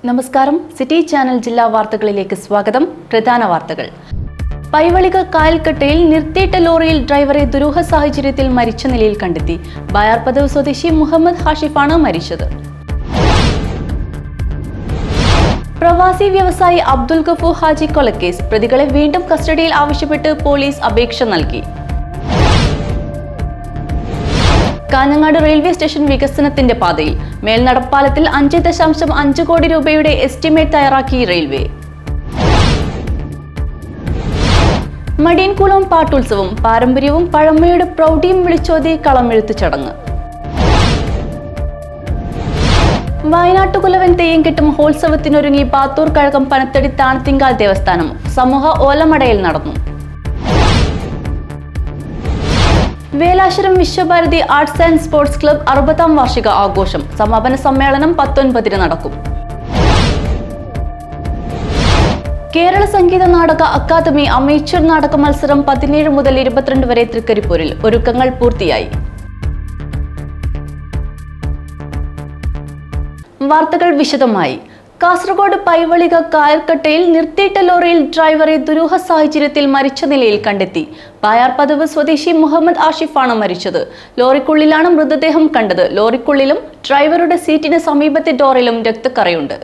നമസ്കാരം. City channel ജില്ലാ വാർത്തകളിലേക്ക് സ്വാഗതം. പ്രധാന വാർത്തകൾ. പൈവളിക കായൽക്കട്ടയിൽ നിർത്തിയിട്ട ലോറിയിൽ ഡ്രൈവറെ ദുരൂഹ സാഹചര്യത്തിൽ മരിച്ച നിലയിൽ കണ്ടെത്തി. ബായാർപദവ് സ്വദേശി മുഹമ്മദ് ഹാഷിഫാണ് മരിച്ചത്. പ്രവാസി വ്യവസായി അബ്ദുൽ ഗഫൂർ ഹാജി കൊലക്കേസ് പ്രതികളെ വീണ്ടും കസ്റ്റഡിയിൽ ആവശ്യപ്പെട്ട് പോലീസ് അപേക്ഷ നൽകി. കാഞ്ഞങ്ങാട് റെയിൽവേ സ്റ്റേഷൻ വികസനത്തിന്റെ പാതയിൽ. മേൽനടപ്പാലത്തിൽ 5.5 കോടി രൂപയുടെ എസ്റ്റിമേറ്റ് തയ്യാറാക്കി റെയിൽവേ. മടിയൻകുളം പാട്ടുത്സവം പാരമ്പര്യവും പഴമയുടെ പ്രൗഢിയും വിളിച്ചോതി കളമെഴുത്ത് ചടങ്ങ്. വയനാട്ടുകുലവൻ തെയ്യംകെട്ട് മഹോത്സവത്തിനൊരുങ്ങി പാത്തൂർ കഴകം പനത്തടി താണത്തിങ്കാൽ ദേവസ്ഥാനം. സമൂഹ ഓലമടയിൽ നടന്നു. Velashwaram Visva Bharati arts and sports club 60ാം വാർഷിക ആഘോഷം. സമാപന സമ്മേളനം 19-ന് നടക്കും. കേരള സംഗീത നാടക അക്കാദമി അമേച്വർ നാടക മത്സരം 17 മുതൽ 22 വരെ തൃക്കരിപ്പൂരിൽ. ഒരുക്കങ്ങൾ പൂർത്തിയായി. വാർത്തകൾ വിശദമായി. കാസർഗോഡ് പൈവളിക കായൽക്കട്ടയിൽ നിർത്തിയിട്ട ലോറിയിൽ ഡ്രൈവറെ ദുരൂഹ സാഹചര്യത്തിൽ മരിച്ച നിലയിൽ കണ്ടെത്തി. ബായാർപദവ് സ്വദേശി മുഹമ്മദ് ആഷിഫാണ് മരിച്ചത്. ലോറിക്കുള്ളിലാണ് മൃതദേഹം കണ്ടത്. ലോറിക്കുള്ളിലും ഡ്രൈവറുടെ സീറ്റിന് സമീപത്തെ ഡോറിലും രക്തക്കറയുണ്ട്.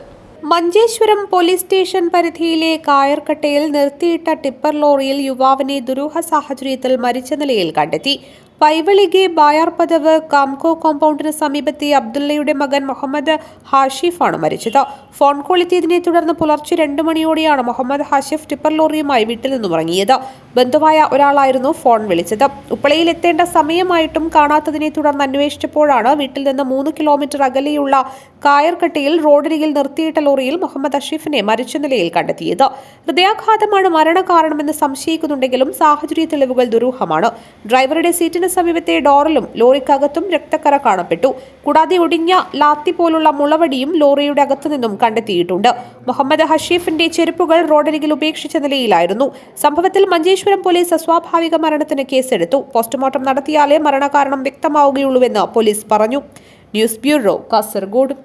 മഞ്ചേശ്വരം പോലീസ് സ്റ്റേഷൻ പരിധിയിലെ കായർക്കട്ടയിൽ നിർത്തിയിട്ട ടിപ്പർ ലോറിയിൽ യുവാവിനെ ദുരൂഹ സാഹചര്യത്തിൽ മരിച്ച നിലയിൽ കണ്ടെത്തി. പൈവളികെ ബായാർപദവ് കാംകോ കോമ്പൗണ്ടിന് സമീപത്തെ അബ്ദുള്ളയുടെ മകൻ മുഹമ്മദ് ഹാഷിഫാണ് മരിച്ചത്. ഫോൺ കോൾ എത്തിയതിനെ തുടർന്ന് പുലർച്ചെ 2 മണിയോടെയാണ് മുഹമ്മദ് ഹാഷിഫ് ടിപ്പർ ലോറിയുമായി വീട്ടിൽ നിന്നും ഇറങ്ങിയത്. ബന്ധുവായ ഒരാളായിരുന്നു ഫോൺ വിളിച്ചത്. ഉപ്പളയിൽ എത്തേണ്ട സമയമായിട്ടും കാണാത്തതിനെ തുടർന്ന് അന്വേഷിച്ചപ്പോഴാണ് വീട്ടിൽ നിന്ന് 3 കിലോമീറ്റർ അകലെയുള്ള കായർക്കട്ടയിൽ റോഡരികിൽ നിർത്തിയിട്ട ലോറിയിൽ മുഹമ്മദ് ഹാഷിഫിനെ മരിച്ച നിലയിൽ കണ്ടെത്തിയത്. ഹൃദയാഘാതമാണ് മരണകാരണമെന്ന് സംശയിക്കുന്നുണ്ടെങ്കിലും സാഹചര്യ തെളിവുകൾ ദുരൂഹമാണ്. ഡ്രൈവറുടെ സീറ്റിന് സമീപത്തെ ഡോറിലും ലോറിക്കകത്തും രക്തക്കറ കാണപ്പെട്ടു. കൂടാതെ ഒടിഞ്ഞ ലാത്തി പോലുള്ള മുളവടിയും ലോറിയുടെ അകത്തു നിന്നും കണ്ടെത്തിയിട്ടുണ്ട്. മുഹമ്മദ് ഹഷീഫിന്റെ ചെരുപ്പുകൾ റോഡരികിൽ ഉപേക്ഷിച്ച നിലയിലായിരുന്നു. സംഭവത്തിൽ മഞ്ചേശ്വരം പോലീസ് അസ്വാഭാവിക മരണത്തിന് കേസെടുത്തു. പോസ്റ്റ്മോർട്ടം നടത്തിയാലേ മരണകാരണം വ്യക്തമാവുകയുള്ളൂവെന്ന് പോലീസ് പറഞ്ഞു. News bureau, Kasaragod.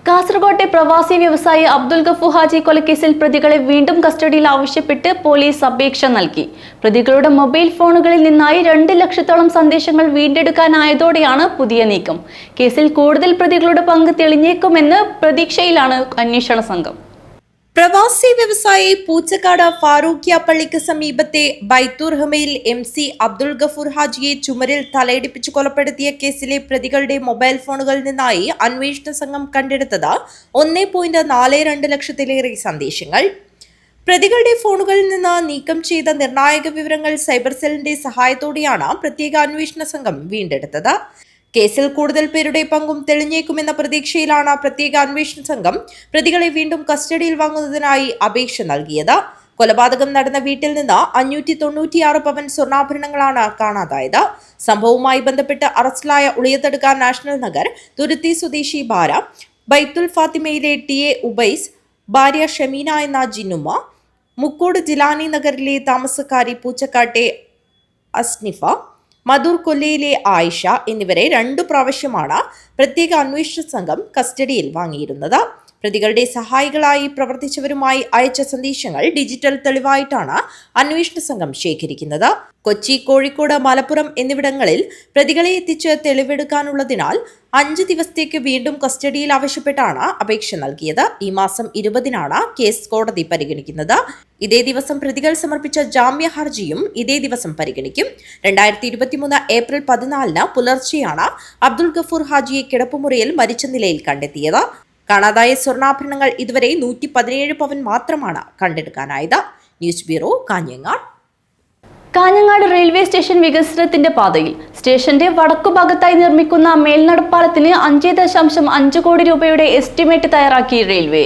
കാസർകോട്ടെ പ്രവാസി വ്യവസായി അബ്ദുൽ ഗഫൂർ ഹാജി കൊലക്കേസിൽ പ്രതികളെ വീണ്ടും കസ്റ്റഡിയിൽ ആവശ്യപ്പെട്ട് പോലീസ് അപേക്ഷ നൽകി. പ്രതികളുടെ മൊബൈൽ ഫോണുകളിൽ നിന്നായി 2 ലക്ഷത്തോളം സന്ദേശങ്ങൾ വീണ്ടെടുക്കാനായതോടെയാണ് പുതിയ നീക്കം. കേസിൽ കൂടുതൽ പ്രതികളുടെ പങ്ക് തെളിഞ്ഞേക്കുമെന്ന് പ്രതീക്ഷയിലാണ് അന്വേഷണ സംഘം. പ്രവാസി വ്യവസായി പൂച്ചക്കാട് ഫാറൂഖ്യ പള്ളിക്ക് സമീപത്തെ ബൈത്തൂർ ഹമയിൽ MC അബ്ദുൽ ഗഫൂർ ഹാജിയെ ചുമരിൽ തലയിടിപ്പിച്ച് കൊലപ്പെടുത്തിയ കേസിലെ പ്രതികളുടെ മൊബൈൽ ഫോണുകളിൽ നിന്നായി അന്വേഷണ സംഘം കണ്ടെടുത്തത് 1.42 ലക്ഷത്തിലേറെ സന്ദേശങ്ങൾ. പ്രതികളുടെ ഫോണുകളിൽ നിന്ന് നീക്കം ചെയ്ത നിർണായക വിവരങ്ങൾ സൈബർ സെല്ലിന്റെ സഹായത്തോടെയാണ് പ്രത്യേക അന്വേഷണ സംഘം വീണ്ടെടുത്തത്. കേസിൽ കൂടുതൽ പേരുടെ പങ്കും തെളിഞ്ഞേക്കുമെന്ന പ്രതീക്ഷയിലാണ് പ്രത്യേക അന്വേഷണ സംഘം പ്രതികളെ വീണ്ടും കസ്റ്റഡിയിൽ വാങ്ങുന്നതിനായി അപേക്ഷ നൽകിയത്. കൊലപാതകം നടന്ന വീട്ടിൽ നിന്ന് 596 പവൻ സ്വർണ്ണാഭരണങ്ങളാണ് കാണാതായത്. സംഭവവുമായി ബന്ധപ്പെട്ട് അറസ്റ്റിലായ ഉളിയത്തടുക്ക നാഷണൽ നഗർ, തുരുത്തി സ്വദേശി ബാര, ബൈത്തുൽ ഫാത്തിമയിലെ TA ഉബൈസ്, ഭാര്യ ഷമീന എന്ന ജിന്നുമ്മ, മുക്കോട് ജിലാനി നഗറിലെ താമസക്കാരി പൂച്ചക്കാട്ടെ അസ്നിഫ, മധൂർ കൊല്ലയിലെ ആയിഷ എന്നിവരെ 2 പ്രാവശ്യമാണ് പ്രത്യേക അന്വേഷണ സംഘം കസ്റ്റഡിയിൽ വാങ്ങിയിരുന്നത്. പ്രതികളുടെ സഹായികളായി പ്രവർത്തിച്ചവരുമായി അയച്ച സന്ദേശങ്ങൾ ഡിജിറ്റൽ തെളിവായിട്ടാണ് അന്വേഷണ സംഘം ശേഖരിക്കുന്നത്. കൊച്ചി, കോഴിക്കോട്, മലപ്പുറം എന്നിവിടങ്ങളിൽ പ്രതികളെ എത്തിച്ച് തെളിവെടുക്കാനുള്ളതിനാൽ 5 ദിവസത്തേക്ക് വീണ്ടും കസ്റ്റഡിയിൽ ആവശ്യപ്പെട്ടാണ് അപേക്ഷ നൽകിയത്. ഈ മാസം 20-നാണ് കേസ് കോടതി പരിഗണിക്കുന്നത്. ഇതേ ദിവസം പ്രതികൾ സമർപ്പിച്ച ജാമ്യ ഹർജിയും ഇതേ ദിവസം പരിഗണിക്കും. 2023 ഏപ്രിൽ 14-ന് പുലർച്ചെയാണ് അബ്ദുൽ ഗഫൂർ ഹാജിയെ കിടപ്പുമുറിയിൽ മരിച്ച നിലയിൽ കണ്ടെത്തിയത്. കാണാതായ സ്വർണ്ണാഭരണങ്ങൾ ഇതുവരെ 117 പവൻ മാത്രമാണ് കണ്ടെടുക്കാനായത്. News bureau, Kanhangad. Kanhangad railway station വികസനത്തിന്റെ പാതയിൽ. സ്റ്റേഷന്റെ വടക്കുഭാഗത്തായി നിർമ്മിക്കുന്ന മേൽനടപ്പാലത്തിന് 5.5 കോടി രൂപയുടെ എസ്റ്റിമേറ്റ് തയ്യാറാക്കി റെയിൽവേ.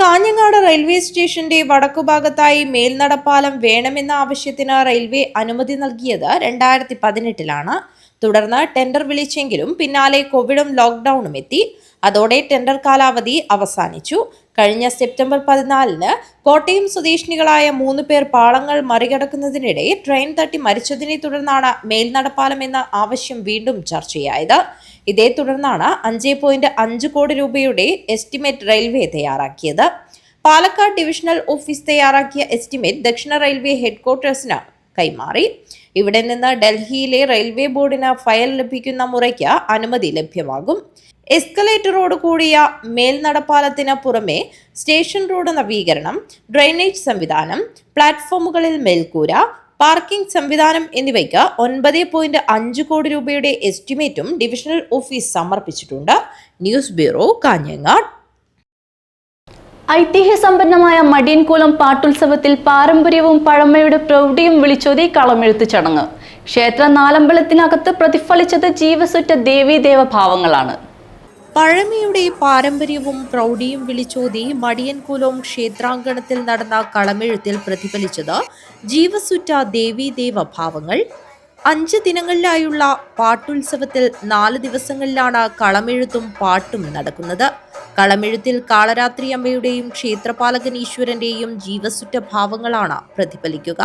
കാഞ്ഞങ്ങാട് റെയിൽവേ സ്റ്റേഷന്റെ വടക്കുഭാഗത്തായി മേൽനടപ്പാലം വേണമെന്ന ആവശ്യത്തിന് റെയിൽവേ അനുമതി നൽകിയത് 2018-ലാണ്. തുടർന്ന് ടെൻഡർ വിളിച്ചെങ്കിലും പിന്നാലെ കോവിഡും ലോക്ക്ഡൌണും എത്തി. അതോടെ ടെൻഡർ കാലാവധി അവസാനിച്ചു. കഴിഞ്ഞ സെപ്റ്റംബർ 14-ന് കോട്ടയം സ്വദേശിനികളായ 3 പേർ പാളങ്ങൾ മറികടക്കുന്നതിനിടെ ട്രെയിൻ തട്ടി മരിച്ചതിനെ തുടർന്നാണ് മേൽനടപ്പാലം എന്ന ആവശ്യം വീണ്ടും ചർച്ചയായത്. ഇതേ തുടർന്നാണ് 5.5 കോടി രൂപയുടെ എസ്റ്റിമേറ്റ് റെയിൽവേ തയ്യാറാക്കിയത്. പാലക്കാട് ഡിവിഷണൽ ഓഫീസ് തയ്യാറാക്കിയ എസ്റ്റിമേറ്റ് ദക്ഷിണ റെയിൽവേ ഹെഡ്ക്വാർട്ടേഴ്സിന് കൈമാറി. ഇവിടെ നിന്ന് ഡൽഹിയിലെ റെയിൽവേ ബോർഡിന് ഫയൽ ലഭിക്കുന്ന മുറയ്ക്ക് അനുമതി ലഭ്യമാകും. എസ്കലേറ്ററോട് കൂടിയ മേൽനടപ്പാലത്തിന് പുറമെ സ്റ്റേഷൻ റോഡ് നവീകരണം, ഡ്രെയിനേജ് സംവിധാനം, പ്ലാറ്റ്ഫോമുകളിൽ മേൽക്കൂര, പാർക്കിംഗ് സംവിധാനം എന്നിവയ്ക്ക് 9.5 കോടി രൂപയുടെ എസ്റ്റിമേറ്റും ഡിവിഷണൽ ഓഫീസ് സമർപ്പിച്ചിട്ടുണ്ട്. News bureau, Kanhangad. ഐതിഹ്യസമ്പന്നമായ മടിയൻകുളം പാട്ടുത്സവത്തിൽ പാരമ്പര്യവും പഴമയുടെ പ്രൗഢിയും വിളിച്ചോതി കളമെഴുത്ത് ചടങ്ങ്. ക്ഷേത്ര നാലമ്പലത്തിനകത്ത് പ്രതിഫലിച്ചത് ജീവസുറ്റ ദേവീദേവ ഭാവങ്ങളാണ്. പഴമയുടെ പാരമ്പര്യവും പ്രൗഢിയും വിളിച്ചോതി മടിയൻകുലം ക്ഷേത്രാങ്കണത്തിൽ നടന്ന കളമെഴുത്തിൽ പ്രതിഫലിച്ചത് ജീവസുറ്റ ദേവീദേവ ഭാവങ്ങൾ. 5 ദിനങ്ങളിലായുള്ള പാട്ടുത്സവത്തിൽ 4 ദിവസങ്ങളിലാണ് കളമെഴുത്തും പാട്ടും നടക്കുന്നത്. കളമെഴുത്തിൽ കാളരാത്രി അമ്മയുടെയും ക്ഷേത്രപാലകൻ ഈശ്വരന്റെയും ജീവസുറ്റ ഭാവങ്ങളാണ് പ്രതിഫലിക്കുക.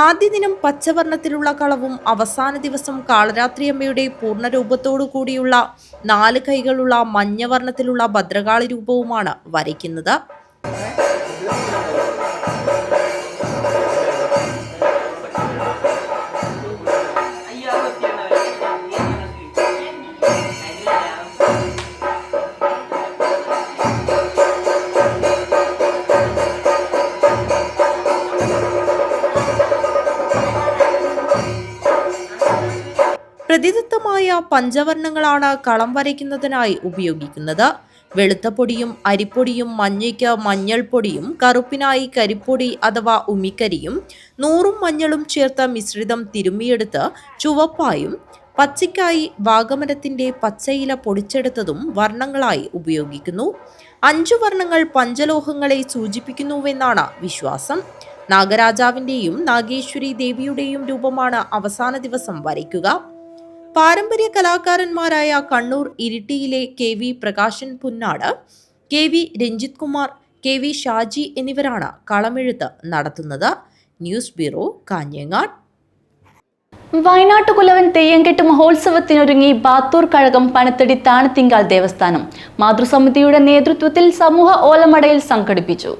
ആദ്യ ദിനം പച്ചവർണ്ണത്തിലുള്ള കളവും അവസാന ദിവസം കാളരാത്രിയമ്മയുടെ പൂർണ്ണരൂപത്തോടു കൂടിയുള്ള 4 കൈകളുള്ള മഞ്ഞവർണ്ണത്തിലുള്ള ഭദ്രകാളി രൂപവുമാണ് വരയ്ക്കുന്നത്. പ്രതിദത്തമായ പഞ്ചവർണ്ണങ്ങളാണ് കളം വരയ്ക്കുന്നതിനായി ഉപയോഗിക്കുന്നത്. വെളുത്ത പൊടിയും അരിപ്പൊടിയും മഞ്ഞയ്ക്ക് മഞ്ഞൾപ്പൊടിയും കറുപ്പിനായി കരിപ്പൊടി അഥവാ ഉമിക്കരിയും 100 മഞ്ഞളും ചേർത്ത മിശ്രിതം തിരുമ്മിയെടുത്ത് ചുവപ്പായും പച്ചയ്ക്കായി വാഗമരത്തിന്റെ പച്ചയില പൊടിച്ചെടുത്തതും വർണ്ണങ്ങളായി ഉപയോഗിക്കുന്നു. 5 വർണ്ണങ്ങൾ പഞ്ചലോഹങ്ങളെ സൂചിപ്പിക്കുന്നുവെന്നാണ് വിശ്വാസം. നാഗരാജാവിന്റെയും നാഗേശ്വരി ദേവിയുടെയും രൂപമാണ് അവസാന ദിവസം വരയ്ക്കുക. പാരമ്പര്യ കലാകാരന്മാരായ Kannur ഇരിട്ടിയിലെ KV Prakashan Punnad, KV Ranjith Kumar, KV Shaji എന്നിവരാണ് കളമെഴുത്ത് നടത്തുന്നത്. News bureau, Kanhangad. വയനാട്ടുകുലവൻ തെയ്യംകെട്ട് മഹോത്സവത്തിനൊരുങ്ങി ബാത്തൂർ കഴകം പനത്തടി താണത്തിങ്കാൽ ദേവസ്ഥാനം. മാതൃസമിതിയുടെ നേതൃത്വത്തിൽ സമൂഹ ഓലമടയിൽ സംഘടിപ്പിച്ചു.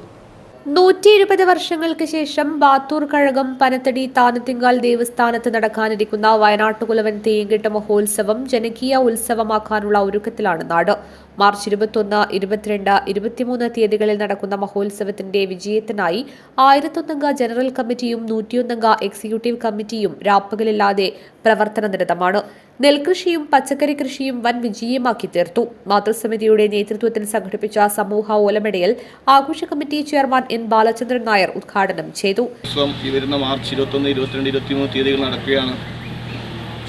120 വർഷങ്ങൾക്ക് ശേഷം ബാത്തൂർ കഴകം പനത്തടി താനത്തിങ്കാൽ ദേവസ്ഥാനത്ത് നടക്കാനിരിക്കുന്ന വയനാട്ടുകുലവൻ തെയ്യംകെട്ട് മഹോത്സവം ജനകീയ ഉത്സവമാക്കാനുള്ള ഒരുക്കത്തിലാണ് നാട്. മാർച്ച് 21, 22, 23 തീയതികളിൽ നടക്കുന്ന മഹോത്സവത്തിന്റെ വിജയത്തിനായി 1001 അംഗ ജനറൽ കമ്മിറ്റിയും 101 അംഗ എക്സിക്യൂട്ടീവ് കമ്മിറ്റിയും രാപ്പകലില്ലാതെ പ്രവർത്തനനിരതമാണ്. നെൽകൃഷിയും പച്ചക്കറി കൃഷിയും വൻ വിജയമാക്കി തീർത്തു. മാതൃസമിതിയുടെ നേതൃത്വത്തിൽ സംഘടിപ്പിച്ച സമൂഹ ഓലമടയിൽ ആഘോഷ committee chairman N. Balachandran Nair ഉദ്ഘാടനം ചെയ്തു. ഈ വരുന്ന മാർച്ച് 21, 22, 23 തീയതികൾ നടക്കുകയാണ്.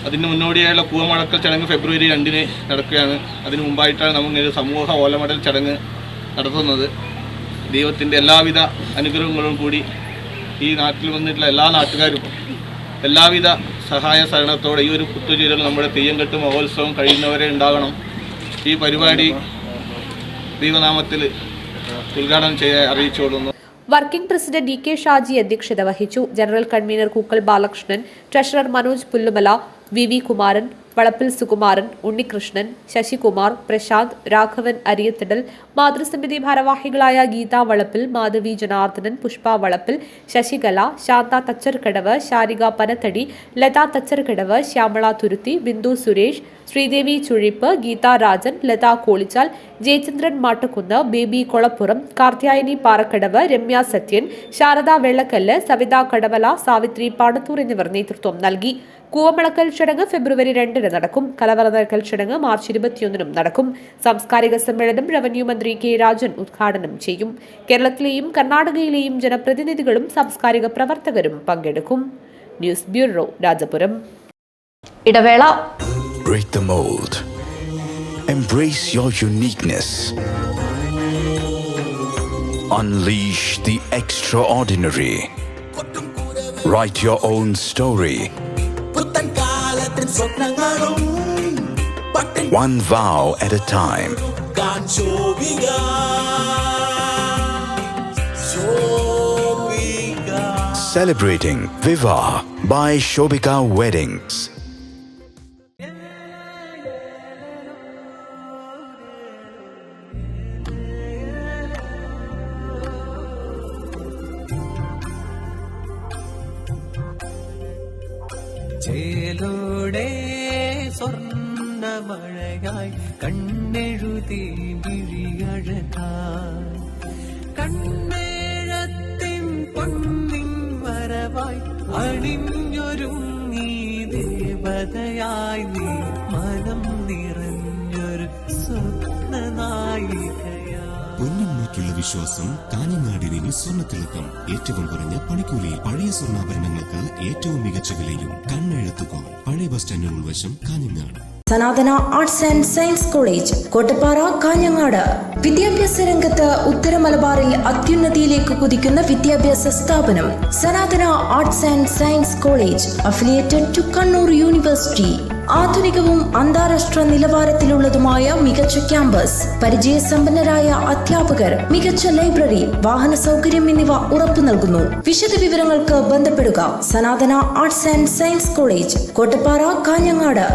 അതിന് മുന്നോടിയായുള്ള പൂവമടക്കൽ ചടങ്ങ് ഫെബ്രുവരി 2 നടക്കുകയാണ്. അതിനു മുമ്പായിട്ടാണ് നമ്മൾ സമൂഹ ഓലമടൽ ചടങ്ങ് നടത്തുന്നത്. ദൈവത്തിൻ്റെ എല്ലാവിധ അനുഗ്രഹങ്ങളും കൂടി ഈ നാട്ടിൽ വന്നിട്ടുള്ള എല്ലാ നാട്ടുകാരും എല്ലാവിധ സഹായ സഹകരണത്തോടെ ഈ ഒരു കുത്തുചേരൽ നമ്മുടെ തെയ്യംകെട്ട് മഹോത്സവം കഴിയുന്നവരെ ഉണ്ടാകണം. ഈ പരിപാടി ദൈവനാമത്തിൽ ഉദ്ഘാടനം ചെയ്യാൻ അറിയിച്ചുകൊള്ളുന്നു. വർക്കിംഗ് പ്രസിഡന്റ് DK ഷാജി അധ്യക്ഷത വഹിച്ചു. General convener കൂക്കൽ Balakrishnan, treasurer Manoj Pullumala, VV Kumaran, വളപ്പിൽ സുകുമാരൻ, ഉണ്ണികൃഷ്ണൻ, ശശികുമാർ, പ്രശാന്ത്, രാഘവൻ അരിയത്തിടൽ, മാതൃസമിതി ഭാരവാഹികളായ ഗീത വളപ്പിൽ, മാധവി ജനാർദ്ദനൻ, പുഷ്പ വളപ്പിൽ, ശശികല, ശാന്ത തച്ചർക്കടവ്, ശാരിക പനത്തടി, ലത തച്ചർക്കടവ്, ശ്യാമള തുരുത്തി, ബിന്ദു സുരേഷ്, ശ്രീദേവി ചുഴിപ്പ്, ഗീതാ രാജൻ, ലതാ കോളിച്ചാൽ, ജയചന്ദ്രൻ മാട്ടുകുന്ന്, ബേബി കൊളപ്പുറം, കാർത്യായനി പാറക്കടവ്, രമ്യ സത്യൻ, ശാരദ വെള്ളക്കല്ല്, സവിത കടവല, സാവിത്രി പാണത്തൂർ എന്നിവർ നേതൃത്വം നൽകി. കൂവമളക്കൽ ചടങ്ങ് ഫെബ്രുവരി 2 നടക്കും. കലവറ നൽകൽ ചടങ്ങ് മാർച്ച് 21 നടക്കും. സാംസ്കാരിക സമ്മേളനം റവന്യൂ മന്ത്രി കെ രാജൻ ഉദ്ഘാടനം ചെയ്യും. കേരളത്തിലെയും കർണാടകയിലെയും ജനപ്രതിനിധികളും സാംസ്കാരിക പ്രവർത്തകരും പങ്കെടുക്കും. News bureau, Rajapuram. ഇടവേള. Break the mold. Embrace your uniqueness. Unleash the extraordinary. Write your own story. One vow at a time. Celebrating Viva by Shobika Weddings. ചേലോടെ സ്വർണ്ണമഴയായി കണ്ണെഴുതി വിഴിയഴകായി കണ്ണേഴത്തിൻ പൊന്നിൻ വരവായി അണിഞ്ഞൊരുങ്ങി ദേവതയായി നീ മനം നിറഞ്ഞൊരു സ്വപ്നനായികയായി. പൊന്നിന്മേറ്റുള്ള വിശ്വാസം കാഞ്ഞങ്ങാടിന് സ്വർണ്ണത്തിളക്കം. ഏറ്റവും കുറഞ്ഞ പണിക്കൂലിയിൽ പഴയ സ്വർണ്ണാഭരണങ്ങൾക്ക് ഏറ്റവും മികച്ച വിലയും കണ്ണെഴുത്തുക. പഴയ ബസ് സ്റ്റാൻഡിന് ഉൾവശം, Kanhangad. Sanathana arts and science college, Kottappara, Kanhangad. വിദ്യാഭ്യാസ രംഗത്ത് ഉത്തര മലബാറിൽ അത്യുന്നതിയിലേക്ക് കുതിക്കുന്ന വിദ്യാഭ്യാസ സ്ഥാപനം Sanathana arts and science college, affiliated to Kannur university. ആധുനികവും അന്താരാഷ്ട്ര നിലവാരത്തിലുള്ളതുമായ മികച്ച ക്യാമ്പസ്, പരിചയസമ്പന്നരായ അധ്യാപകർ, മികച്ച ലൈബ്രറി, വാഹന സൗകര്യം എന്നിവ ഉറപ്പു നൽകുന്നു. വിശദ വിവരങ്ങൾക്ക് ബന്ധപ്പെടുക. Sanathana arts and science college, Kottappara, Kanhangad.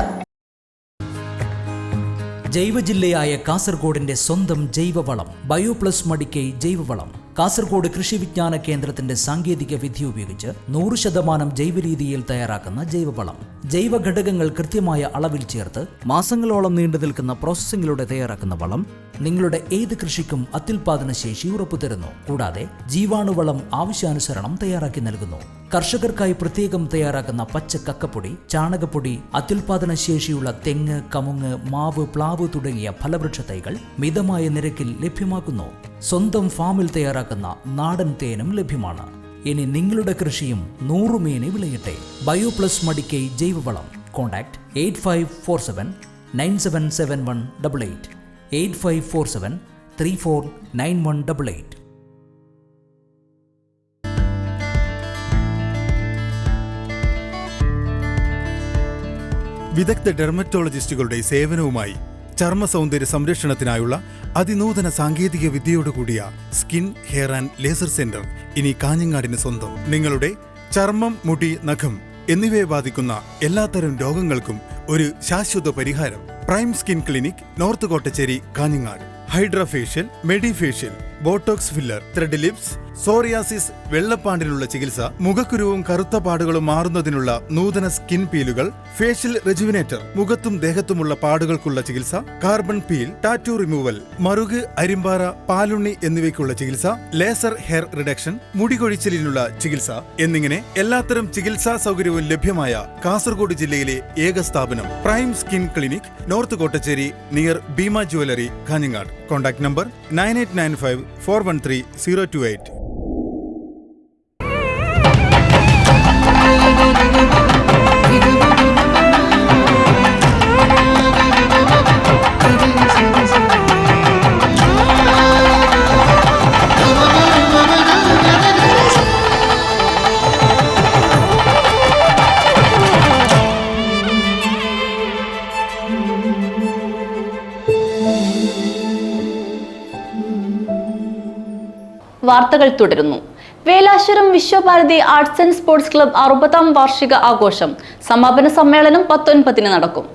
ജൈവജില്ലയായ കാസർഗോഡിന്റെ സ്വന്തം ജൈവവളം ബയോപ്ലസ് മടിക്കൈ ജൈവവളം. കാസർഗോഡ് കൃഷി വിജ്ഞാന കേന്ദ്രത്തിന്റെ സാങ്കേതിക വിദ്യ ഉപയോഗിച്ച് 100% ജൈവരീതിയിൽ തയ്യാറാക്കുന്ന ജൈവവളം. ജൈവ ഘടകങ്ങൾ കൃത്യമായ അളവിൽ ചേർത്ത് മാസങ്ങളോളം നീണ്ടു നിൽക്കുന്ന പ്രോസസ്സിംഗിലൂടെ തയ്യാറാക്കുന്ന വളം നിങ്ങളുടെ ഏത് കൃഷിക്കും അത്യുൽപാദന ശേഷി ഉറപ്പുതരുന്നു. കൂടാതെ ജീവാണുവളം ആവശ്യാനുസരണം തയ്യാറാക്കി നൽകുന്നു. കർഷകർക്കായി പ്രത്യേകം തയ്യാറാക്കുന്ന പച്ച കക്കപ്പൊടി, ചാണകപ്പൊടി, അത്യുൽപാദന ശേഷിയുള്ള തെങ്ങ്, കമുങ്ങ്, മാവ്, പ്ലാവ് തുടങ്ങിയ ഫലവൃക്ഷ തൈകൾ മിതമായ നിരക്കിൽ ലഭ്യമാക്കുന്നു. സ്വന്തം ഫാമിൽ തയ്യാറാക്കുന്ന നാടൻ തേനും ലഭ്യമാണ്. ഇനി നിങ്ങളുടെ കൃഷിയും 100 മേനി വിളയട്ടെ. ബയോപ്ലസ് മടിക്കൈ ജൈവവളം. കോൺടാക്ട് 8547 977188 8547 349188. വിദഗ്ധ ഡെർമറ്റോളജിസ്റ്റുകളുടെ സേവനവുമായി ചർമ്മ സൗന്ദര്യ സംരക്ഷണത്തിനായുള്ള അതിനൂതന സാങ്കേതിക വിദ്യയോടുകൂടിയ skin, hair and laser centre ഇനി കാഞ്ഞങ്ങാടിന് സ്വന്തം. നിങ്ങളുടെ ചർമ്മം, മുടി, നഖം എന്നിവയെ ബാധിക്കുന്ന എല്ലാത്തരം രോഗങ്ങൾക്കും ഒരു ശാശ്വത പരിഹാരം. Prime skin clinic, north Kottachery, Kanhangad. Hydra facial, medifacial, botox filler, thread lips, psoriasis, വെള്ളപ്പാണ്ടിനുള്ള ചികിത്സ, മുഖക്കുരുവും കറുത്ത പാടുകളും മാറുന്നതിനുള്ള നൂതന സ്കിൻ പീലുകൾ, ഫേഷ്യൽ റെജുവിനേറ്റർ, മുഖത്തും ദേഹത്തുമുള്ള പാടുകൾക്കുള്ള ചികിത്സ, കാർബൺ പീൽ, ടാറ്റു റിമൂവൽ, മറുക്, അരിമ്പാറ, പാലുണ്ണി എന്നിവയ്ക്കുള്ള ചികിത്സ, ലേസർ ഹെയർ റിഡക്ഷൻ, മുടി കൊഴിച്ചിലിനുള്ള ചികിത്സ എന്നിങ്ങനെ എല്ലാത്തരം ചികിത്സാ സൗകര്യവും ലഭ്യമായ കാസർഗോഡ് ജില്ലയിലെ ഏക സ്ഥാപനം prime skin clinic, north Kottacheri, near Bhima jewellery, Kanhangad. Contact number 9895 413 028. വാർത്തകൾ തുടരുന്നു. Velashwaram Visva Bharati arts and sports club 60ാം വാർഷിക ആഘോഷം. സമാപന സമ്മേളനം 19 നടക്കും.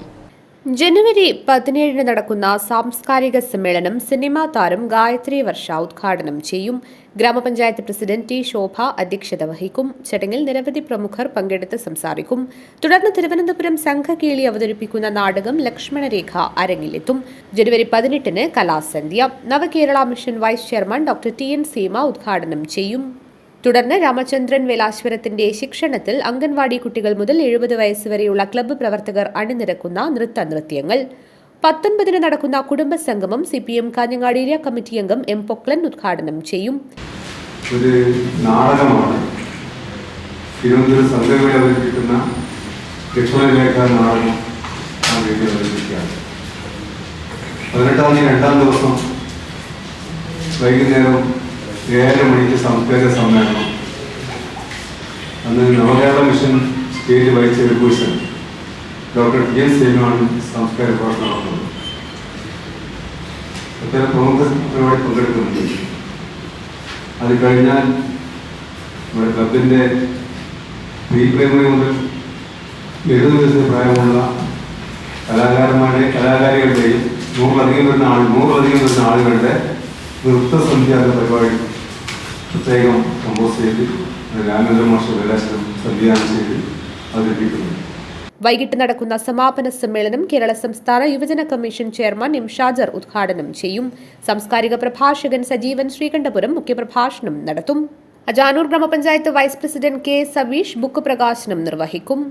ജനുവരി 17 നടക്കുന്ന സാംസ്കാരിക സമ്മേളനം സിനിമാ താരം ഗായത്രി വർഷ ഉദ്ഘാടനം ചെയ്യും. ഗ്രാമപഞ്ചായത്ത് പ്രസിഡന്റ് ടി ശോഭ അധ്യക്ഷത വഹിക്കും. ചടങ്ങിൽ നിരവധി പ്രമുഖർ പങ്കെടുത്ത് സംസാരിക്കും. തുടർന്ന് തിരുവനന്തപുരം സംഘകേളി അവതരിപ്പിക്കുന്ന നാടകം ലക്ഷ്മണരേഖ അരങ്ങിലെത്തും. ജനുവരി 18 കലാസന്ധ്യ. Navakerala mission vice chairman doctor ടി.എൻ. സീമ ഉദ്ഘാടനം ചെയ്യും. തുടർന്ന് രാമചന്ദ്രൻ വേലാശ്വരത്തിന്റെ ശിക്ഷണത്തിൽ അംഗൻവാടി കുട്ടികൾ മുതൽ 70 വയസ്സുവരെയുള്ള ക്ലബ്ബ് പ്രവർത്തകർ അണിനിരക്കുന്ന നൃത്തങ്ങൾ. 19 നടക്കുന്ന കുടുംബസംഗമം CPM കാഞ്ഞങ്ങാട് ഏരിയ കമ്മിറ്റി അംഗം M. പൊക്ലൻ ഉദ്ഘാടനം ചെയ്യും. ഒരു നാടകമാണ് തിരുവനന്തപുരം സംഘകേളി അവതരിപ്പിക്കുന്ന ലക്ഷ്മണരേഖ നാടകം. 18-ാം തീയതി 2-ാം ദിവസം വൈകുന്നേരം 7 മണിക്ക് സാംസ്കാരിക സമ്മേളനം. അന്ന് Navakerala mission state vice chairperson doctor T.N. സീമയാണ് സാംസ്കാരിക പ്രവർത്തനം നടത്തുന്നത്. ഒത്തിരി പ്രമുഖ പരിപാടി പങ്കെടുക്കുന്നുണ്ട്. അത് കഴിഞ്ഞാൽ നമ്മുടെ ക്ലബിൻ്റെ പ്രീ പ്രൈമറി മുതൽ 70 വയസ്സിന് പ്രായമുള്ള കലാകാരികളുടെയും 100-ലധികം വരുന്ന ആളുകളുടെ നൃത്തസന്ധ്യ എന്ന പരിപാടി പ്രത്യേകം കമ്പോസ് ചെയ്ത് രാമചന്ദ്രൻ മാസ്റ്റർ വേലാശ്വരം സംവിധാനം ചെയ്ത് അവതരിപ്പിക്കുന്നു. വൈകിട്ട് നടക്കുന്ന സമാപന സമ്മേളനം കേരള സംസ്ഥാന യുവജന കമ്മീഷൻ ചെയർമാൻ M. ഷാജർ ഉദ്ഘാടനം ചെയ്യും. സാംസ്കാരിക പ്രഭാഷകൻ സജീവൻ ശ്രീകണ്ഠപുരം മുഖ്യപ്രഭാഷണം നടത്തും. അജാനൂർ ഗ്രാമപഞ്ചായത്ത് vice president K. Sabeesh book പ്രകാശനം നിർവഹിക്കും.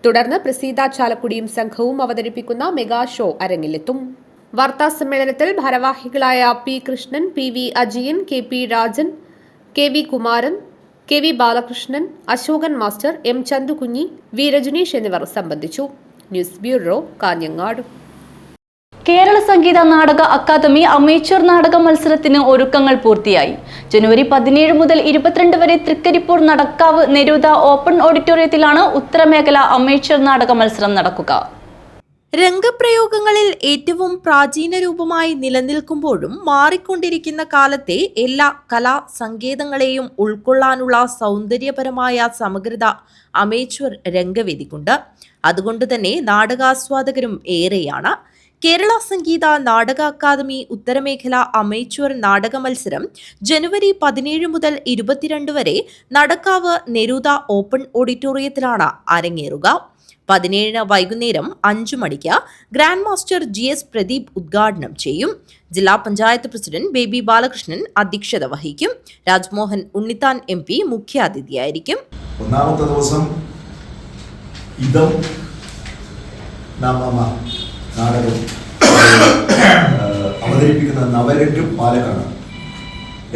തുടർന്ന് പ്രസീത ചാലക്കുടിയും സംഘവും അവതരിപ്പിക്കുന്ന മെഗാ ഷോ അരങ്ങിലെത്തും. വാർത്താ സമ്മേളനത്തിൽ ഭാരവാഹികളായ P. Krishnan, PV Ajiyan, KP Rajan, KV Kumaran, KV Balakrishnan, Asokan master, M. Chanthukunhi, V. Rajaneesh എന്നിവർ സംബന്ധിച്ചു. News bureau, Kanhangad. Kerala Sangeetha Nataka Akademi amateur നാടക മത്സരത്തിന് ഒരുക്കങ്ങൾ പൂർത്തിയായി. ജനുവരി 17 മുതൽ 22 വരെ തൃക്കരിപ്പൂർ നടക്കാവ് നെരൂദ ഓപ്പൺ ഓഡിറ്റോറിയത്തിലാണ് ഉത്തരമേഖല അമേച്വർ നാടക മത്സരം നടക്കുക. രംഗപ്രയോഗങ്ങളിൽ ഏറ്റവും പ്രാചീന രൂപമായി നിലനിൽക്കുമ്പോഴും മാറിക്കൊണ്ടിരിക്കുന്ന കാലത്തെ എല്ലാ കലാ സങ്കേതങ്ങളെയും ഉൾക്കൊള്ളാനുള്ള സൗന്ദര്യപരമായ സമഗ്രത അമേച്വർ രംഗവേദിക്കുണ്ട്. അതുകൊണ്ട് തന്നെ നാടകാസ്വാദകരും ഏറെയാണ്. കേരള സംഗീത നാടക അക്കാദമി ഉത്തരമേഖല അമേച്വർ നാടക മത്സരം ജനുവരി 17 മുതൽ 22 വരെ നടക്കാവ് നെരൂദ ഓപ്പൺ ഓഡിറ്റോറിയത്തിലാണ് അരങ്ങേറുക. 17 വൈകുന്നേരം 5 മണിക്ക് ഗ്രാൻഡ് മാസ്റ്റർ GS പ്രദീപ് ഉദ്ഘാടനം ചെയ്യും. ജില്ലാ പഞ്ചായത്ത് പ്രസിഡന്റ് ബേബി ബാലകൃഷ്ണൻ അധ്യക്ഷത വഹിക്കും. രാജ്മോഹൻ ഉണ്ണിത്താൻ MP മുഖ്യാതിഥിയായിരിക്കും. ഒന്നാമത്തെ ദിവസം ഇതം നാടകം അവതരിപ്പിക്കുന്ന നവരംഗ് പാലക്കാട്.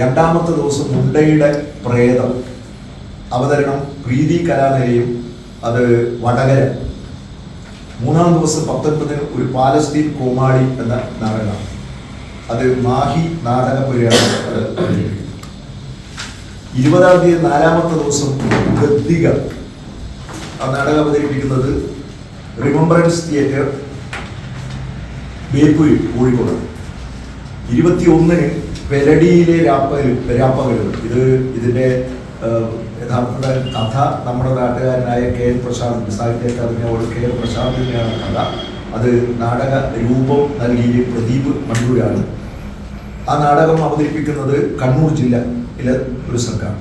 രണ്ടാമത്തെ ദിവസം മുണ്ടയുടെ പ്രേതം അവതരണം പ്രീതി കലാനിലയം, അത് വടകര. മൂന്നാം ദിവസം 19 ഒരു പാലസ്തീൻ കോമാളി എന്ന നാടകമാണ്, അത് മാഹി നാടകപുരയാണ് അവതരിപ്പിക്കുന്നത്. 20-ാം തീയതി 4-ാമത്തെ ദിവസം ഗദ്ദിക, ആ നാടകം അവതരിപ്പിക്കുന്നത് റിമംബറൻസ് തിയേറ്റർ ബേപ്പൂർ കോഴിക്കോട്. 21-ന് പെരടിയിലെ രാപ്പകലുകൾ, ഇതിൻ്റെ യഥാർത്ഥ കഥ നമ്മുടെ നാട്ടുകാരനായ KN പ്രസാദ്, സാഹിത്യ അക്കാദമി അവാർഡ് KN പ്രസാദിനെയാണ് കഥ. അത് നാടക രൂപം നൽകിയ പ്രദീപ് മണ്ടൂരാണ്. ആ നാടകം അവതരിപ്പിക്കുന്നത് കണ്ണൂർ ജില്ലയിലെ ഒരു സംഘമാണ്.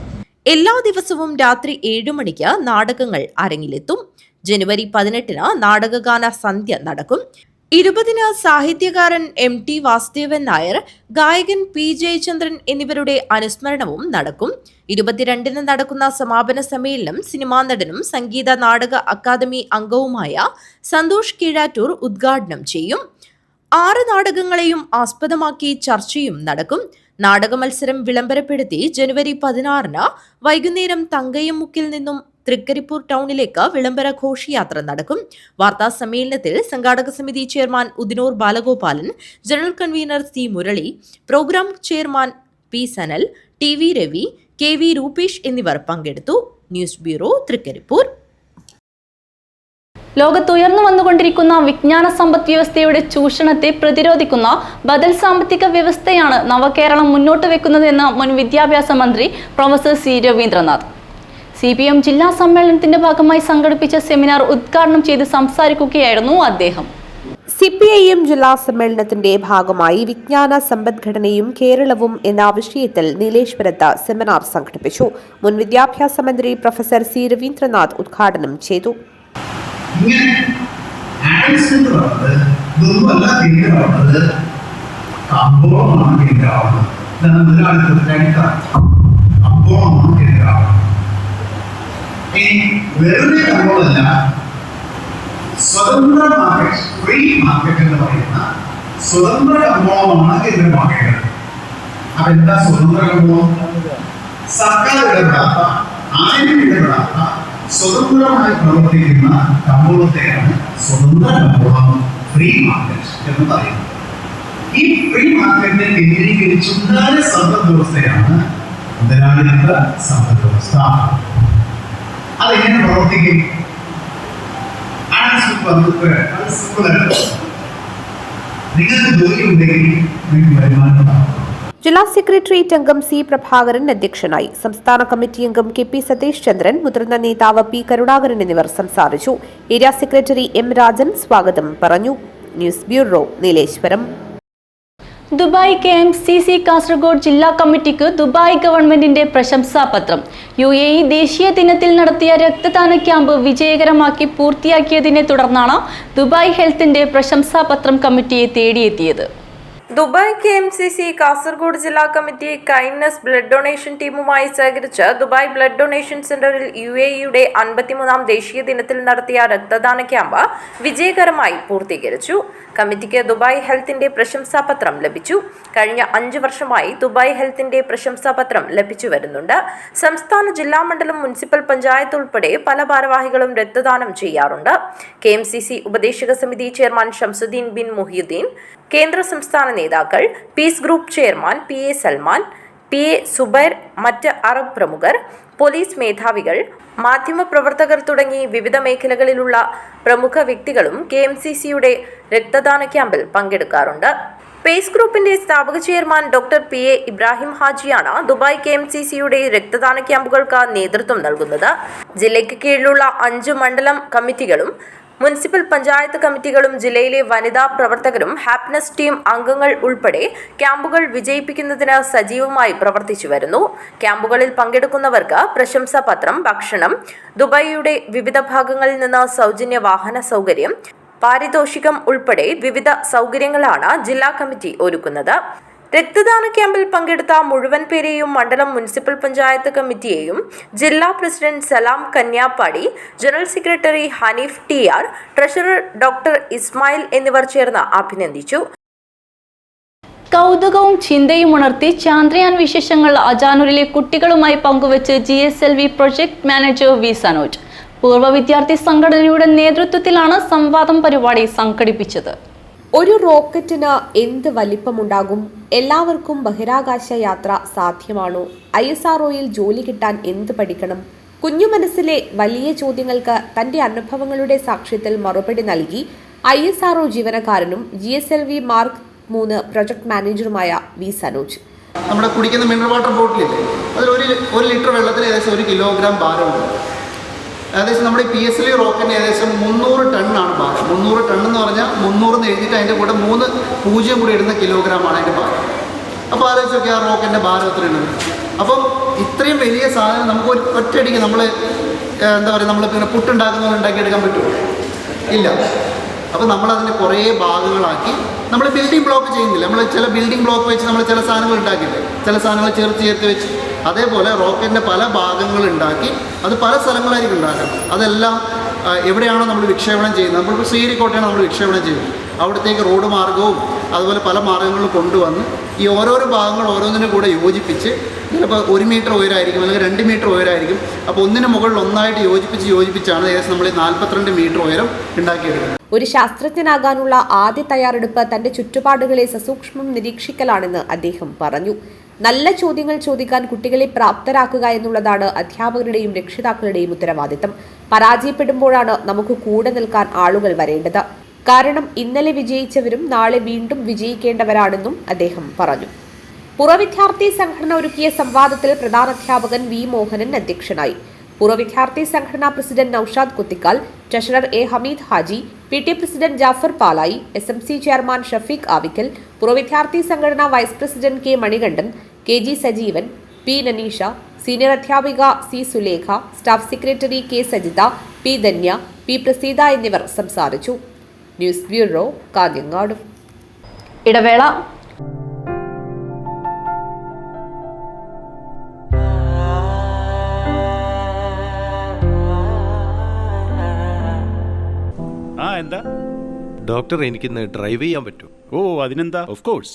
എല്ലാ ദിവസവും രാത്രി 7 മണിക്ക് നാടകങ്ങൾ അരങ്ങിലെത്തും. ജനുവരി 18-ന് നാടകഗാന സന്ധ്യ നടക്കും. 20-ന് സാഹിത്യകാരൻ MT വാസുദേവൻ നായർ, ഗായകൻ P. ജയചന്ദ്രൻ എന്നിവരുടെ അനുസ്മരണവും നടക്കും. 22-ന് നടക്കുന്ന സമാപന സമ്മേളനം സിനിമാ നടനും സംഗീത നാടക അക്കാദമി അംഗവുമായ സന്തോഷ് കീഴാറ്റൂർ ഉദ്ഘാടനം ചെയ്യും. 6 നാടകങ്ങളെയും ആസ്പദമാക്കി ചർച്ചയും നടക്കും. നാടക മത്സരം വിളംബരപ്പെടുത്തി ജനുവരി 16-ന് വൈകുന്നേരം തങ്കയംമുക്കിൽ നിന്നും തൃക്കരിപ്പൂർ ടൗണിലേക്ക് വിളംബര ഘോഷയാത്ര നടക്കും. വാർത്താ സമ്മേളനത്തിൽ സംഘാടക സമിതി chairman Udinur Balagopalan, general convener C. Murali, programme chairman P. Sanal, TV Ravi, KV Rupesh എന്നിവർ പങ്കെടുത്തു. News bureau, Trikaripur. ലോകത്തുയർന്നു വന്നുകൊണ്ടിരിക്കുന്ന വിജ്ഞാന സമ്പദ് വ്യവസ്ഥയുടെ ചൂഷണത്തെ പ്രതിരോധിക്കുന്ന ബദൽ സാമ്പത്തിക വ്യവസ്ഥയാണ് നവകേരളം മുന്നോട്ട് വെക്കുന്നതെന്ന് മുൻ വിദ്യാഭ്യാസ മന്ത്രി പ്രൊഫസർ C. രവീന്ദ്രനാഥ്. CPM ജില്ലാ സമ്മേളനത്തിന്റെ ഭാഗമായി സംഘടിപ്പിച്ച സെമിനാർ ഉദ്ഘാടനം ചെയ്ത് സംസാരിക്കുകയായിരുന്നു അദ്ദേഹം. CPIM ജില്ലാ സമ്മേളനത്തിന്റെ ഭാഗമായി വിജ്ഞാന സമ്പദ്ഘടനയും കേരളവും എന്ന വിഷയത്തിൽ നീലേശ്വരത്ത് സെമിനാർ സംഘടിപ്പിച്ചു. മുൻ വിദ്യാഭ്യാസ മന്ത്രി പ്രൊഫസർ സി രവീന്ദ്രനാഥ് ഉദ്ഘാടനം ചെയ്തു. സ്വതന്ത്ര മാർക്കറ്റ്, ഫ്രീ മാർക്കറ്റ് എന്ന് പറയുന്ന സ്വതന്ത്ര കമ്പോളമാണ് കേന്ദ്ര മാർക്കറ്റ്. അതെന്താ സ്വതന്ത്ര കമ്പോളം? സർക്കാർ ഇടപെടാത്ത, ആരും ഇടപെടാത്ത സ്വതന്ത്രമായി പ്രവർത്തിക്കുന്ന കമ്പോളത്തെയാണ് സ്വതന്ത്ര കമ്പോളം, ഫ്രീ മാർക്കറ്റ് എന്ന് പറയുന്നത്. ഈ ഫ്രീ മാർക്കറ്റിനെ കേന്ദ്രീകരിച്ചുണ്ടായ സമ്പദ് വ്യവസ്ഥയാണ് മുതലാളിത്ത സമ്പദ് വ്യവസ്ഥ. അതെങ്ങനെ പ്രവർത്തിക്കും? നിങ്ങൾക്ക് ജോലി ഉണ്ടെങ്കിൽ നിങ്ങൾക്ക് വരുമാനം. ജില്ലാ സെക്രട്ടേറിയറ്റ് അംഗം സി പ്രഭാകരൻ അധ്യക്ഷനായി. സംസ്ഥാന കമ്മിറ്റി അംഗം KP സതീഷ് ചന്ദ്രൻ, മുതിർന്ന നേതാവ് P കരുണാകരൻ എന്നിവർ സംസാരിച്ചു. ഏരിയ സെക്രട്ടറി M രാജൻ സ്വാഗതം പറഞ്ഞു. News bureau, Nileshwaram. Dubai KMCC Kasaragod ജില്ലാ കമ്മിറ്റിക്ക് ദുബായ് ഗവൺമെന്റിന്റെ പ്രശംസാപത്രം. UAE ദേശീയ ദിനത്തിൽ നടത്തിയ രക്തദാന ക്യാമ്പ് വിജയകരമാക്കി പൂർത്തിയാക്കിയതിനെ തുടർന്നാണ് ദുബായ് ഹെൽത്തിന്റെ പ്രശംസാപത്രം കമ്മിറ്റിയെ തേടിയെത്തിയത്. ദുബായ് KMCC കാസർഗോഡ് ജില്ലാ കമ്മിറ്റി കൈൻഡ്നസ് ബ്ലഡ് ഡൊണേഷൻ ടീമുമായി സഹകരിച്ച് ദുബായ് ബ്ലഡ് ഡൊണേഷൻ സെന്ററിൽ UAEയുടെ 53ാം ദേശീയ ദിനത്തിൽ നടത്തിയ രക്തദാന ക്യാമ്പ് വിജയകരമായി പൂർത്തീകരിച്ചു. കമ്മിറ്റിക്ക് ദുബായ് ഹെൽത്തിന്റെ പ്രശംസാപത്രം ലഭിച്ചു. കഴിഞ്ഞ 5 വർഷമായി ദുബായ് ഹെൽത്തിന്റെ പ്രശംസാപത്രം ലഭിച്ചു വരുന്നുണ്ട്. സംസ്ഥാന, ജില്ലാ, മണ്ഡലം, മുനിസിപ്പൽ പഞ്ചായത്ത് ഉൾപ്പെടെ പല ഭാരവാഹികളും രക്തദാനം ചെയ്യാറുണ്ട്. KMCC ഉപദേശക സമിതി ചെയർമാൻ ഷംസുദ്ദീൻ ബിൻ മുഹിയുദ്ദീൻ, കേന്ദ്ര സംസ്ഥാന നേതാക്കൾ, peace group chairman PA Salman, PA Subair, മറ്റ് അറബ് പ്രമുഖർ, പോലീസ് മേധാവികൾ, മാധ്യമപ്രവർത്തകർ തുടങ്ങി വിവിധ മേഖലകളിലുള്ള പ്രമുഖ വ്യക്തികളും KMCCയുടെ രക്തദാന ക്യാമ്പിൽ പങ്കെടുക്കാറുണ്ട്. പേസ് ഗ്രൂപ്പിന്റെ സ്ഥാപക ചെയർമാൻ ഡോക്ടർ PA ഇബ്രാഹിം ഹാജിയാണ് ദുബായ് KMCCയുടെ രക്തദാന ക്യാമ്പുകൾക്ക് നേതൃത്വം നൽകുന്നത്. ജില്ലയ്ക്ക് കീഴിലുള്ള 5 മണ്ഡലം കമ്മിറ്റികളും മുനിസിപ്പൽ പഞ്ചായത്ത് കമ്മിറ്റികളും ജില്ലയിലെ വനിതാ പ്രവർത്തകരും ഹാപ്പിനെസ് ടീം അംഗങ്ങൾ ഉൾപ്പെടെ ക്യാമ്പുകൾ വിജയിപ്പിക്കുന്നതിന് സജീവമായി പ്രവർത്തിച്ചു വരുന്നു. ക്യാമ്പുകളിൽ പങ്കെടുക്കുന്നവർക്ക് പ്രശംസാപത്രം, ഭക്ഷണം, ദുബായിയുടെ വിവിധ ഭാഗങ്ങളിൽ നിന്ന് സൗജന്യ വാഹന സൗകര്യം, പാരിതോഷികം ഉൾപ്പെടെ വിവിധ സൗകര്യങ്ങളാണ് ജില്ലാ കമ്മിറ്റി ഒരുക്കുന്നത്. രക്തദാന ക്യാമ്പിൽ പങ്കെടുത്ത മുഴുവൻ പേരെയും മണ്ഡലം മുനിസിപ്പൽ പഞ്ചായത്ത് കമ്മിറ്റിയെയും ജില്ലാ president Salam Kanyappady, general secretary Hanif TR, treasurer doctor Ismail എന്നിവർ ചേർന്ന് അഭിനന്ദിച്ചു. കൗതുകവും ചിന്തയും ഉണർത്തി ചാന്ദ്രയാൻ വിശേഷങ്ങൾ അജാനൂരിലെ കുട്ടികളുമായി പങ്കുവച്ച് GSLV project manager V Sanoj. പൂർവ്വ വിദ്യാർത്ഥി സംഘടനയുടെ നേതൃത്വത്തിലാണ് സംവാദം പരിപാടി സംഘടിപ്പിച്ചത്. ഒരു റോക്കറ്റിന് എന്ത് വലിപ്പമുണ്ടാകും? എല്ലാവർക്കും ബഹിരാകാശ യാത്ര സാധ്യമാണോ? ISROയിൽ ജോലി കിട്ടാൻ എന്ത് പഠിക്കണം? കുഞ്ഞു മനസ്സിലെ വലിയ ചോദ്യങ്ങൾക്ക് തന്റെ അനുഭവങ്ങളുടെ സാക്ഷ്യത്തിൽ മറുപടി നൽകി ISRO ജീവനക്കാരനും GSLV മാർക്ക് 3 പ്രൊജക്ട് മാനേജറുമായ V സനോജ്. നമ്മുടെ കുടിക്കുന്ന മിനറൽ വാട്ടർ ബോട്ടിലില്ലേ, അതിൽ 1 ലിറ്റർ വെള്ളത്തിന് ഏകദേശം 1 കിലോഗ്രാം ഭാരമുണ്ട്. ഏകദേശം നമ്മുടെ PSLV റോക്കറ്റിന് ഏകദേശം 300 ടണ്ണാണ് ഭാരം. 300 ടൺ എന്ന് പറഞ്ഞാൽ 300 എന്ന് എഴുതിയിട്ട് അതിൻ്റെ കൂടെ 3 0 കൂടി ഇടുന്ന കിലോഗ്രാമാണ് അതിൻ്റെ ഭാരം. അപ്പോൾ ആലോചിച്ചൊക്കെ ആ റോക്കറ്റിൻ്റെ ഭാരം എത്രയുണ്ട്. അപ്പം ഇത്രയും വലിയ സാധനം നമുക്ക് ഒറ്റയടിക്ക് നമ്മൾ എന്താ പറയുക, നമ്മൾ പിന്നെ പുട്ടുണ്ടാക്കുന്നവർ ഉണ്ടാക്കിയെടുക്കാൻ പറ്റുമോ? ഇല്ല. അപ്പോൾ നമ്മളതിനെ കുറേ ഭാഗങ്ങളാക്കി നമ്മൾ ബിൽഡിംഗ് ബ്ലോക്ക് ചെയ്യുന്നില്ല. നമ്മൾ ചില ബിൽഡിംഗ് ബ്ലോക്ക് വെച്ച് നമ്മൾ ചില സാധനങ്ങൾ ഉണ്ടാക്കിയില്ലേ, ചില സാധനങ്ങൾ ചേർത്ത് വെച്ച് അതേപോലെ റോക്കറ്റിൻ്റെ പല ഭാഗങ്ങൾ ഉണ്ടാക്കി അത് പല സ്ഥലങ്ങളായിരിക്കും ഉണ്ടാക്കുന്നത്. അതെല്ലാം എവിടെയാണോ നമ്മൾ വിക്ഷേപണം ചെയ്യുന്നത്, നമ്മളിപ്പോൾ ശ്രീഹരിക്കോട്ടയാണ് നമ്മൾ വിക്ഷേപണം ചെയ്യുന്നത്, അവിടത്തേക്ക് റോഡ് മാർഗവും അതുപോലെ പല മാർഗ്ഗങ്ങളും കൊണ്ടുവന്ന് ഈ ഓരോരോ ഭാഗങ്ങൾ ഓരോന്നിനും കൂടെ യോജിപ്പിച്ച് ചിലപ്പോൾ 1 മീറ്റർ ഉയരമായിരിക്കും, അല്ലെങ്കിൽ 2 മീറ്റർ ഉയരമായിരിക്കും. അപ്പോൾ ഒന്നിന് മുകളിൽ ഒന്നായിട്ട് യോജിപ്പിച്ചാണ് ഏകദേശം നമ്മൾ 42 മീറ്റർ ഉയരം ഉണ്ടാക്കിയെടുക്കുന്നത്. ഒരു ശാസ്ത്രജ്ഞനാകാനുള്ള ആദ്യ തയ്യാറെടുപ്പ് തന്റെ ചുറ്റുപാടുകളെ സസൂക്ഷ്മം നിരീക്ഷിക്കലാണെന്ന് അദ്ദേഹം പറഞ്ഞു. നല്ല ചോദ്യങ്ങൾ ചോദിക്കാൻ കുട്ടികളെ പ്രാപ്തരാക്കുക എന്നുള്ളതാണ് അധ്യാപകരുടെയും രക്ഷിതാക്കളുടെയും ഉത്തരവാദിത്തം. പരാജയപ്പെടുമ്പോഴാണ് നമുക്ക് കൂടെ നിൽക്കാൻ ആളുകൾ വരേണ്ടത്. കാരണം ഇന്നലെ വിജയിച്ചവരും നാളെ വീണ്ടും വിജയിക്കേണ്ടവരാണെന്നും അദ്ദേഹം പറഞ്ഞു. പൂർവ്വവിദ്യാർത്ഥി സംഘടന ഒരുക്കിയ സംവാദത്തിൽ പ്രധാനാധ്യാപകൻ V മോഹനൻ അധ്യക്ഷനായി. പൂർവ്വവിദ്യാർത്ഥി സംഘടനാ president Noushad Kuthikkal, treasurer A Hameed Haji, PT president Jafar Palayi, SMC chairman Shafeeq Avikkal, പൂർവ്വ സംഘടനാ vice president K Manikandan, KG Sajeevan, P Naneesha, senior അധ്യാപിക C Sulekha, staff secretary K Sajitha, P Dhanya, P Praseetha എന്നിവർ സംസാരിച്ചു. News bureau, Kanhangad. ഇടവേള. എന്താ ഡോക്ടർ, എനിക്കിന്ന് ഡ്രൈവ് ചെയ്യാൻ പറ്റുമോ? ഓ, അതിനെന്താ, ഓഫ് കോഴ്സ്.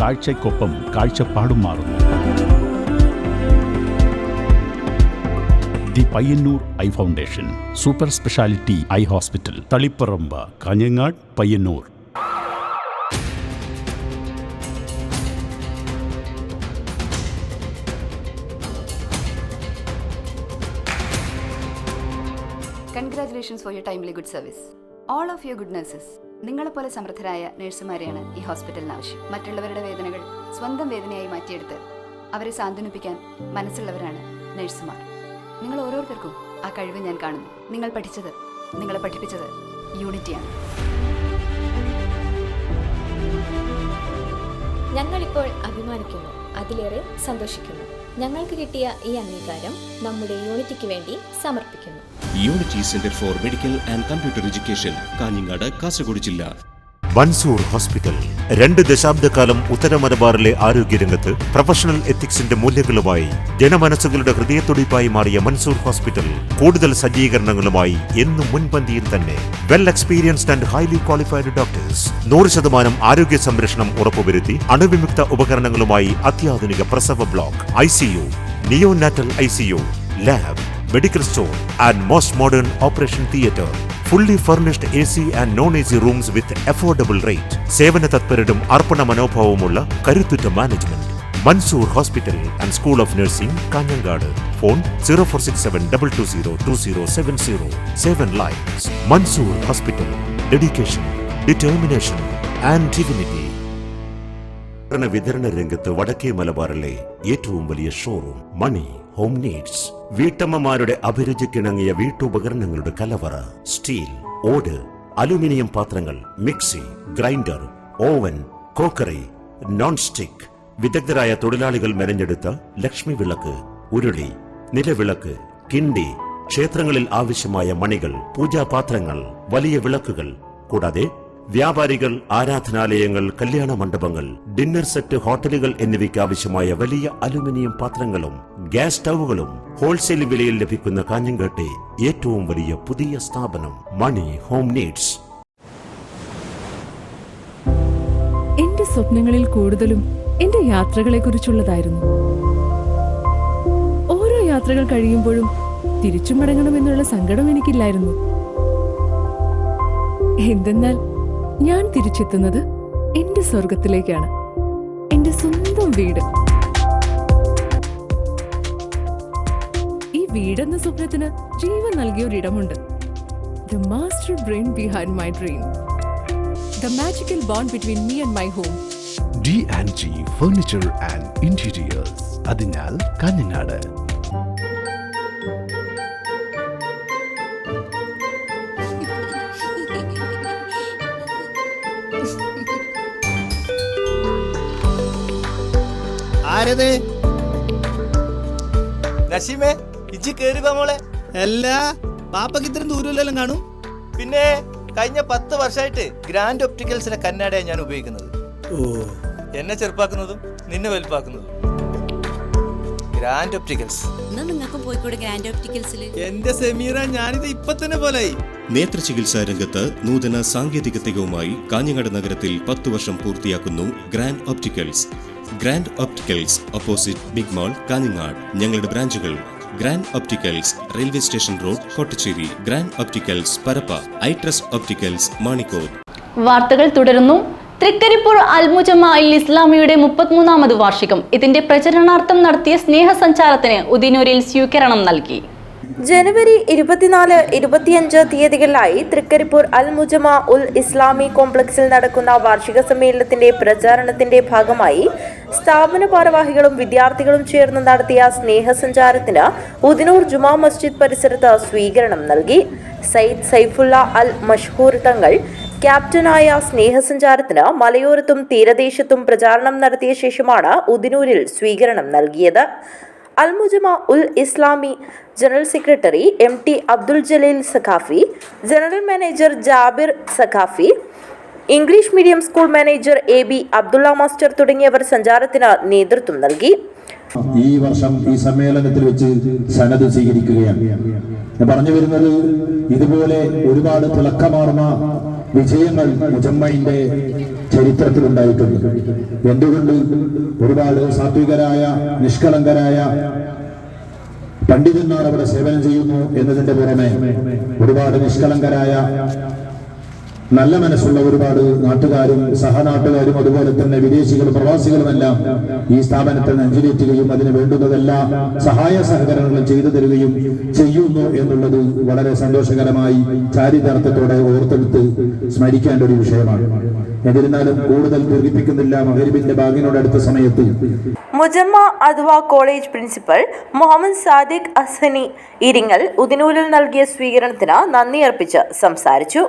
കാഴ്ചയ്ക്കൊപ്പം കാഴ്ചപ്പാടും മാറുന്നു. The Payyanur eye foundation, super speciality eye hospital, Taliparamba, Kanhangad, Payyanur. Congratulations for your timely good service. All of your good nurses. നിങ്ങളെപ്പോലെ സമർത്ഥരായ നഴ്സുമാരെയാണ് ഈ ഹോസ്പിറ്റലിന് ആവശ്യം. മറ്റുള്ളവരുടെ വേദനകൾ സ്വന്തം വേദനയായി മാറ്റിയെടുത്ത് അവരെ സാന്ത്വനിപ്പിക്കാൻ മനസ്സുള്ളവരാണ് നഴ്സുമാർ. നിങ്ങൾ ഓരോരുത്തർക്കും ആ കഴിവ് ഞാൻ കാണുന്നു. നിങ്ങൾ പഠിച്ചത്, നിങ്ങളെ പഠിപ്പിച്ചത് യൂണിറ്റിയാണ്. ഞങ്ങളിപ്പോൾ അഭിമാനിക്കുന്നു, അതിലേറെ സന്തോഷിക്കുന്നു. ഞങ്ങൾക്ക് കിട്ടിയ ഈ അംഗീകാരം നമ്മുടെ യൂണിറ്റിക്ക് വേണ്ടി സമർപ്പിക്കുന്നു. Unity centre for medical and computer education, Kanhangad, Kasaragod ജില്ല. മൻസൂർ ഹോസ്പിറ്റൽ 2 ദശാബ്ദക്കാലം ഉത്തര മലബാറിലെ ആരോഗ്യരംഗത്ത് പ്രൊഫഷണൽ എത്തിക്സിന്റെ മൂല്യങ്ങളുമായി ജനമനസ്സുകളുടെ ഹൃദയത്തുടിപ്പായി മാറിയ മൻസൂർ ഹോസ്പിറ്റൽ കൂടുതൽ സജ്ജീകരണങ്ങളുമായി എന്നും മുൻപന്തിയിൽ തന്നെ. Well experienced and highly qualified doctors, 100% ആരോഗ്യ സംരക്ഷണം ഉറപ്പുവരുത്തി അണുവിമുക്ത ഉപകരണങ്ങളുമായി അത്യാധുനിക പ്രസവ block, ICU, neonatal ICU, lab, medical store and most modern operation theatre. Fully furnished AC and non-AC rooms with affordable rate. സേവന തത്പരരും അർപ്പണ മനോഭാവമുള്ള കരുത്തുറ്റ management. Mansoor hospital and school of nursing, Kanhangad. Phone 0467220270. 7 lines. Mansoor hospital. Dedication, determination and divinity. വിതരണ രംഗത്ത് വടക്കേ മലബാറിലെ ഏറ്റവും വലിയ ഷോറൂം മണി ഹോം നീഡ്സ്. വീട്ടമ്മമാരുടെ അഭിരുചിക്കിണങ്ങിയ വീട്ടുപകരണങ്ങളുടെ കലവറ. സ്റ്റീൽ, ഓട്, അലുമിനിയം പാത്രങ്ങൾ, mixie, grinder, oven, crockery, non stick. വിദഗ്ധരായ തൊഴിലാളികൾ മെനഞ്ഞെടുത്ത ലക്ഷ്മി വിളക്ക്, ഉരുളി, നിലവിളക്ക്, കിണ്ടി, ക്ഷേത്രങ്ങളിൽ ആവശ്യമായ മണികൾ, പൂജാപാത്രങ്ങൾ, വലിയ വിളക്കുകൾ, കൂടാതെ വ്യാപാരികൾ, ആരാധനാലയങ്ങൾ, കല്യാണ മണ്ഡപങ്ങൾ, ഡിന്നർ സെറ്റ്, ഹോട്ടലുകൾ എന്നിവയ്ക്ക് ആവശ്യമായ വലിയ അലുമിനിയം പാത്രങ്ങളും ഗ്യാസ് സ്റ്റൗവുകളും ഹോൾസെയിൽ വിലയിൽ ലഭിക്കുന്ന കാഞ്ഞങ്ങാട്ടെ ഏറ്റവും വലിയ പുതിയ സ്ഥാപനം മണി ഹോം നീഡ്സ്. എന്റെ സ്വപ്നങ്ങളിൽ കൂടുതലും എന്റെ യാത്രകളെ കുറിച്ചുള്ളതായിരുന്നു. ഓരോ യാത്രകൾ കഴിയുമ്പോഴും തിരിച്ചു മടങ്ങണമെന്നുള്ള സങ്കടം എനിക്കില്ലായിരുന്നു. എന്തെന്നാൽ ഞാൻ തിരിച്ചെത്തുന്നത് എന്റെ സ്വർഗത്തിലേക്കാണ്, എന്റെ സ്വന്തം വീട്. ഈ വീടെന്ന സ്വപ്നത്തിന് ജീവൻ നൽകിയ ഒരിടമുണ്ട്. The master brain behind my dream. The magical bond between me and my home. D&G Furniture and Interiors, അതിനാൽ കാഞ്ഞങ്ങാട്. ആരത്? നസീമേ, ഇജ്ജ് കേറിവാ മോളെ. എല്ലാ പാപ്പക്ക് ഇത്രയും ദൂരമില്ലെല്ലാം കാണും. പിന്നെ കഴിഞ്ഞ 10 വർഷമായിട്ട് ഗ്രാൻഡ് ഒപ്റ്റിക്കൽസിലെ കണ്ണാടയാണ് ഞാൻ ഉപയോഗിക്കുന്നത്. എന്നെ ചെറുപ്പാക്കുന്നതും നിന്നെ വലുപ്പാക്കുന്നതും ഗ്രാൻഡ് ഒപ്റ്റിക്കൽസ്. നിങ്ങൾക്കും പോയിക്കൂടെ ഗ്രാൻഡ് ഒപ്റ്റിക്കൽസിൽ? എന്റെ സെമീറ, ഞാനിത് ഇപ്പൊ തന്നെ പോലായി. നേത്ര ചികിത്സാ രംഗത്ത് നൂതന സാങ്കേതിക തികവുമായി കാഞ്ഞങ്ങാട് നഗരത്തിൽ 10 വർഷം പൂർത്തിയാക്കുന്നു grand opticals. Grand opticals, opposite big mall, Kanhangad. ഞങ്ങളുടെ ബ്രാഞ്ചുകൾ: grand opticals, railway station road, Kottachery. Grand opticals, Parappa. Eye trust opticals, Manikkod. വാർത്തകൾ തുടരുന്നു. തൃക്കരിപ്പൂർ അൽമുജമ അൽ ഇസ്ലാമിയുടെ 33ാമത് വാർഷികം. ഇതിന്റെ പ്രചരണാർത്ഥം നടത്തിയ സ്നേഹസഞ്ചാരത്തിന് ഉദിനൂരിൽ സ്വീകരണം നൽകി. ജനുവരി 24, 25 തീയതികളിലായി തൃക്കരിപ്പൂർ അൽ മുജമ ഉൽ ഇസ്ലാമി കോംപ്ലക്സിൽ നടക്കുന്ന വാർഷിക സമ്മേളനത്തിന്റെ പ്രചാരണത്തിന്റെ ഭാഗമായി സ്ഥാപന ഭാരവാഹികളും വിദ്യാർത്ഥികളും ചേർന്ന് നടത്തിയ സ്നേഹസഞ്ചാരത്തിന് ഉദിനൂർ ജുമാ മസ്ജിദ് പരിസരത്ത് സ്വീകരണം നൽകി. സയ്യിദ് സൈഫുള്ള അൽ മഷ്ഹൂർ തങ്ങൾ ക്യാപ്റ്റനായ സ്നേഹസഞ്ചാരത്തിന് മലയോരത്തും തീരദേശത്തും പ്രചാരണം നടത്തിയ ശേഷമാണ് ഉദിനൂരിൽ സ്വീകരണം നൽകിയത്. Almujamma ul Islami general secretary MT Abdul Jaleel Saqafi, general manager Jabir Saqafi, English medium school manager AB Abdulla master തുടങ്ങിയവർ സഞ്ചാരത്തിന് നേതൃത്വം നൽകി. ഈ വർഷം ഈ സമ്മേളനത്തിൽ വെച്ച് സനത് സ്വീകരിക്കുകയാണ്. ഞാൻ പറഞ്ഞു വരുന്നത്, ഇതുപോലെ ഒരുപാട് തിളക്കമാർന്ന വിജയങ്ങൾ മുജമ്മയുടെ ചരിത്രത്തിലുണ്ടായിട്ടുണ്ട്. എന്തുകൊണ്ട്? ഒരുപാട് സാത്വികരായ, നിഷ്കളങ്കരായ പണ്ഡിതന്മാർ അവിടെ സേവനം ചെയ്യുന്നു എന്നതിന്റെ പുറമെ ഒരുപാട് നിഷ്കളങ്കരായ നല്ല മനസ്സുള്ള ഒരുപാട് നാട്ടുകാരും സഹനാട്ടുകാരും അതുപോലെ തന്നെ വിദേശികളും പ്രവാസികളുമെല്ലാം ഈ സ്ഥാപനത്തെ നെഞ്ചിലേറ്റുകയും അതിന് വേണ്ടുന്നതെല്ലാ സഹായ സഹകരണങ്ങളും ചെയ്തു തരികയും ചെയ്യുന്നു എന്നുള്ളത് വളരെ സന്തോഷകരമായി ചാരിതാർത്ഥ്യത്തോടെ ഓർത്തെടുത്ത് സ്മരിക്കേണ്ട ഒരു വിഷയമാണ്. എന്നിരുന്നാലും കൂടുതൽ ദീർഘിപ്പിക്കുന്നില്ല. മഗ്‌രിബിന്റെ ബാങ്കിനോടടുത്ത സമയത്ത് മുജമ്മ അദ്വ കോളേജ് പ്രിൻസിപ്പൽ മുഹമ്മദ് സാദിഖ് അസ്ഹനി ഇരിങ്ങൽ ഉദിനൂരിൽ നൽകിയ സ്വീകരണത്തിന് നന്ദി അർപ്പിച്ച് സംസാരിച്ചു.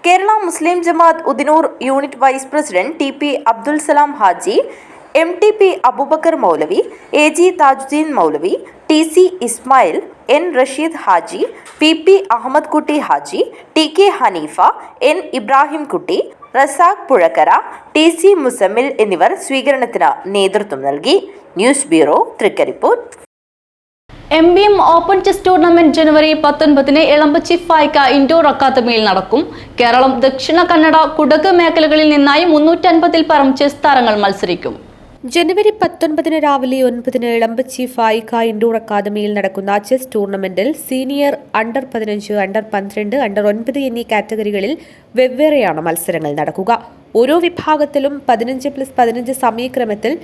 Kerala Muslim Jamaath Udinur unit vice president TP Abdul Salam Haji, MTP Aboobacker Moulavi, AG Thajudheen Moulavi, TC Ismail, N Rasheed Haji, PP Ahmed Kutty Haji, TK Haneefa, N Ibrahim Kutty, Razak Puzhakkara, TC Muzammil എന്നിവർ സ്വീകരണത്തിന് നേതൃത്വം നൽകി. News bureau, Thrikaripur. MBM open chess tournament ജനുവരി 19 എളമ്പച്ചി ഫായ്ക്ക ഇൻഡോർ അക്കാദമിയിൽ നടക്കും. കേരളം, ദക്ഷിണ കന്നഡ, കുടക് മേഖലകളിൽ നിന്നായി 350-ൽ പരം ചെസ് താരങ്ങൾ മത്സരിക്കും. ജനുവരി 19 രാവിലെ 9 എളമ്പച്ചി ഫായ്ക്ക ഇൻഡോർ അക്കാദമിയിൽ നടക്കുന്ന ചെസ് ടൂർണമെന്റിൽ സീനിയർ, അണ്ടർ 15, അണ്ടർ 12, അണ്ടർ 9 എന്നീ കാറ്റഗറികളിൽ വെവ്വേറെയാണ് മത്സരങ്ങൾ നടക്കുക. ഓരോ വിഭാഗത്തിലും 15+15 സമയക്രമത്തിൽ